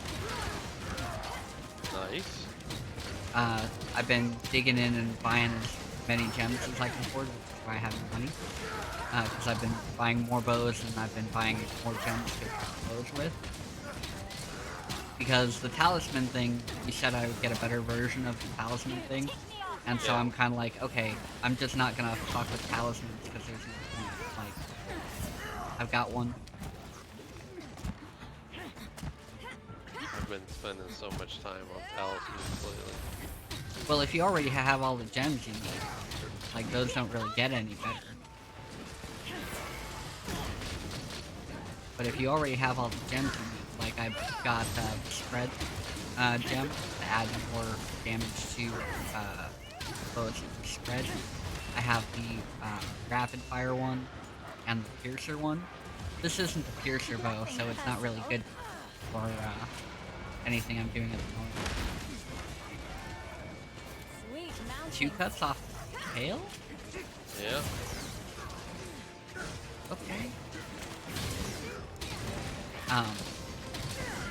Nice. I've been digging in and buying as many gems as I can afford, which is why I have no money. Because I've been buying more bows and I've been buying more gems to equip bows with. Because the talisman thing, you said I would get a better version of the talisman thing. Take me off. And so Yeah. I'm kind of like, okay, I'm just not gonna fuck with talismans because there's no point. Like, I've got one. I've been spending so much time on talismans lately. Well, if you already have all the gems you need, like, those don't really get any better. But if you already have all the gems you need, like, I've got the spread gem to add more damage to bows for spread. I have the rapid fire one and the piercer one. This isn't the piercer bow, so it's not really good for anything I'm doing at the moment. Sweet mountain. 2 cuts off the tail? Yeah. Okay.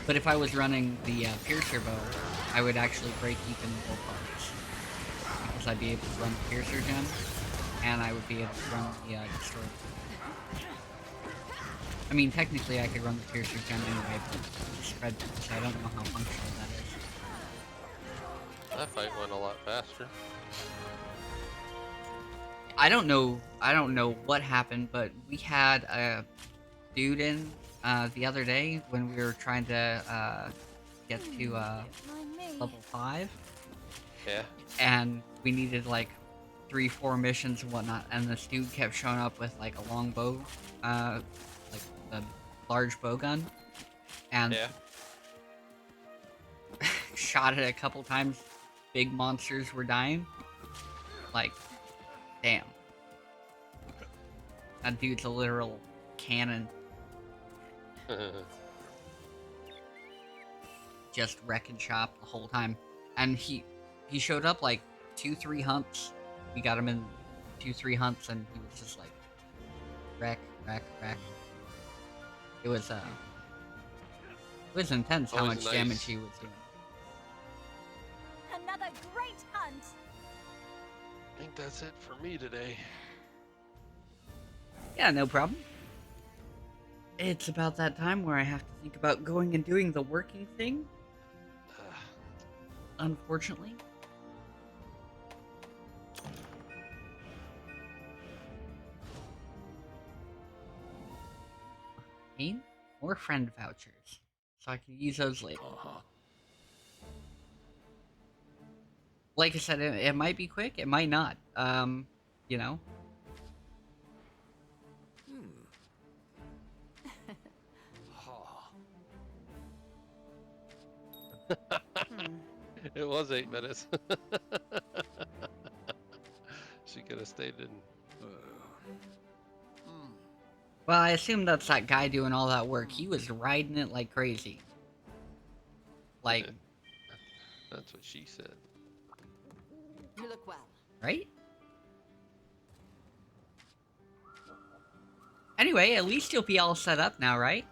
But if I was running the piercer bow, I would actually break even both parts. Because I'd be able to run the piercer gem, and I would be able to run the destroyer. I mean, technically I could run the piercer gem anyway, but the spread, so I don't know how functional that is. That fight went a lot faster. I don't know what happened, but we had a dude in the other day when we were trying to get to Mind me. level 5, Yeah. and we needed like 3-4 missions and whatnot, and this dude kept showing up with like a long bow, like a large bow gun, and Yeah. shot it a couple times. Big monsters were dying. Like, damn. That dude's a literal cannon. Just wrecking shop the whole time. And he showed up like 2-3 hunts. We got him in 2-3 hunts, and he was just like wreck. It was intense how Always much nice. damage he was doing. Another great hunt. I think that's it for me today. Yeah, no problem. It's about that time where I have to think about going and doing the working thing, unfortunately. Gain more friend vouchers, so I can use those later. Like I said, it might be quick, it might not. You know. It was 8 minutes. She could have stayed in. Well, I assume that's that guy doing all that work. He was riding it like crazy. Like, That's what she said. You look well. right? Anyway, at least you'll be all set up now, right?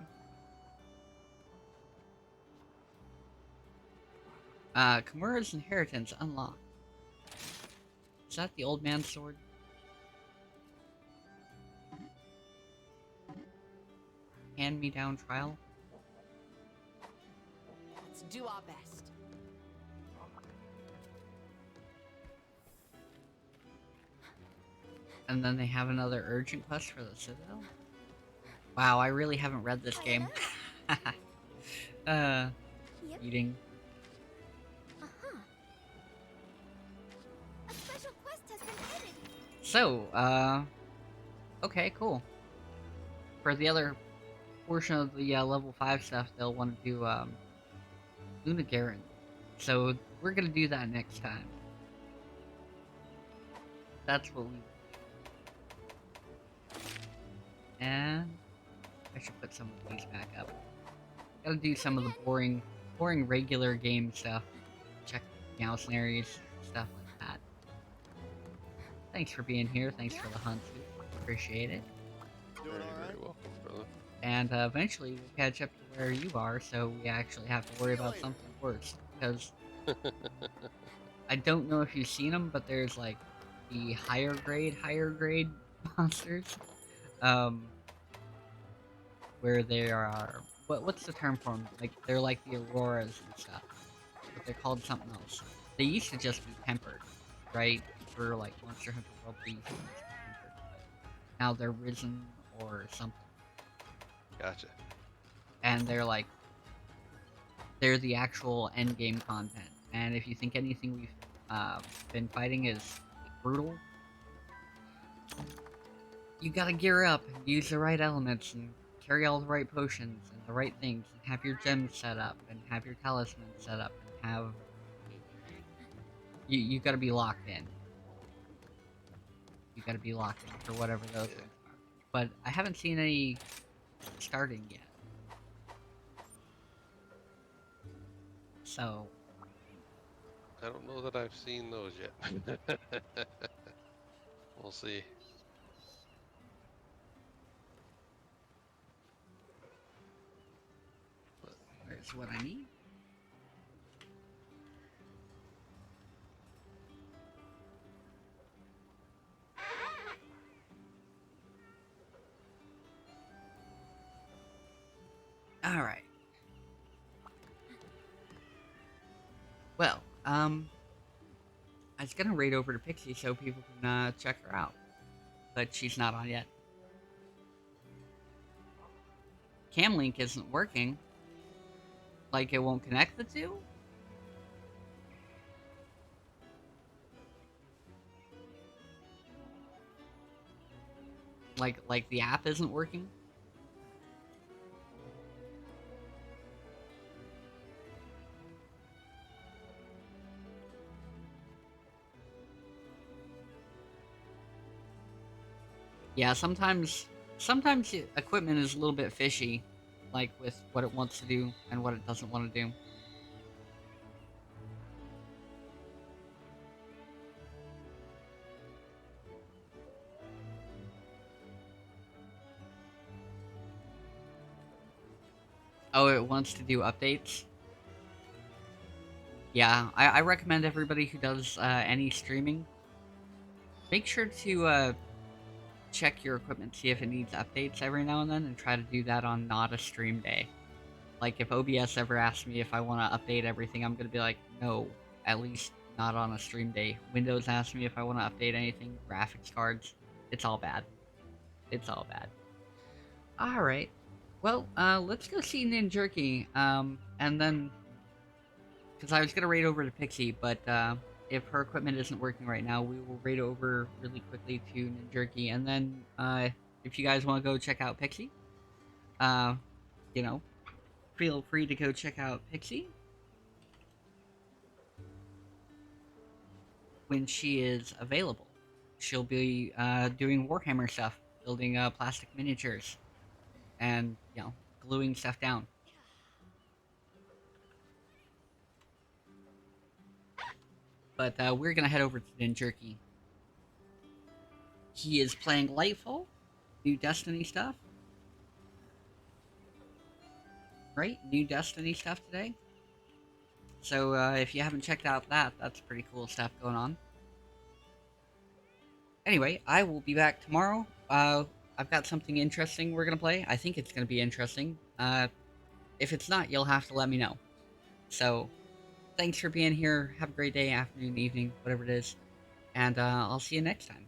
Kimura's inheritance unlocked. Is that the old man's sword? Hand-me-down trial? Let's do our best. And then they have another urgent quest for the Citadel? Wow, I really haven't read this game. Yep. Eating. Uh-huh. A special quest has been added. So, okay, cool. For the other portion of the level 5 stuff, they'll want to do Luna Garen. So we're gonna do that next time. That's what we. And I should put some of these back up. Gotta do some of the boring regular game stuff. Check mercenaries, stuff like that. Thanks for being here. Thanks for the hunt too. Appreciate it. Very, very welcome, brother. And eventually we'll catch up to where you are, so we actually have to worry about something worse. Because I don't know if you've seen them, but there's like the higher grade monsters, where they are. What's the term for them? Like they're like the auroras and stuff, but they're called something else. They used to just be tempered, right? For like Monster Hunter World, they used to just be tempered, but now they're risen or something. Gotcha. And they're the actual end game content. And if you think anything we've been fighting is brutal, you gotta gear up and use the right elements and carry all the right potions and the right things and have your gems set up and have your talismans set up and have you gotta be locked in. You gotta be locked in for whatever those ones are. But I haven't seen any starting yet. So I don't know that I've seen those yet. We'll see. there's what I need. Alright. Well, I was gonna raid over to Pixie so people can check her out, but she's not on yet. Camlink isn't working. Like it won't connect the two? Like the app isn't working? Yeah, sometimes equipment is a little bit fishy, like with what it wants to do and what it doesn't want to do. Oh, it wants to do updates? Yeah, I recommend everybody who does any streaming, make sure to check your equipment, see if it needs updates every now and then, and try to do that on not a stream day. Like, if OBS ever asks me if I want to update everything, I'm going to be like, no, at least not on a stream day. Windows asks me if I want to update anything, graphics cards, it's all bad. It's all bad. Alright. Well, let's go see Ninjerky, and then, because I was going to raid over to Pixie, but, if her equipment isn't working right now, we will raid over really quickly to Ninjerky, and then, if you guys want to go check out Pixie, uh, you know, feel free to go check out Pixie when she is available. She'll be doing Warhammer stuff, building plastic miniatures, and gluing stuff down. But we're gonna head over to Ninjerky. He is playing Lightfall, new Destiny stuff. Right, new Destiny stuff today. So if you haven't checked out that, that's pretty cool stuff going on. Anyway, I will be back tomorrow. I've got something interesting we're gonna play. I think it's gonna be interesting. If it's not, you'll have to let me know. So, thanks for being here. Have a great day, afternoon, evening, whatever it is. And I'll see you next time.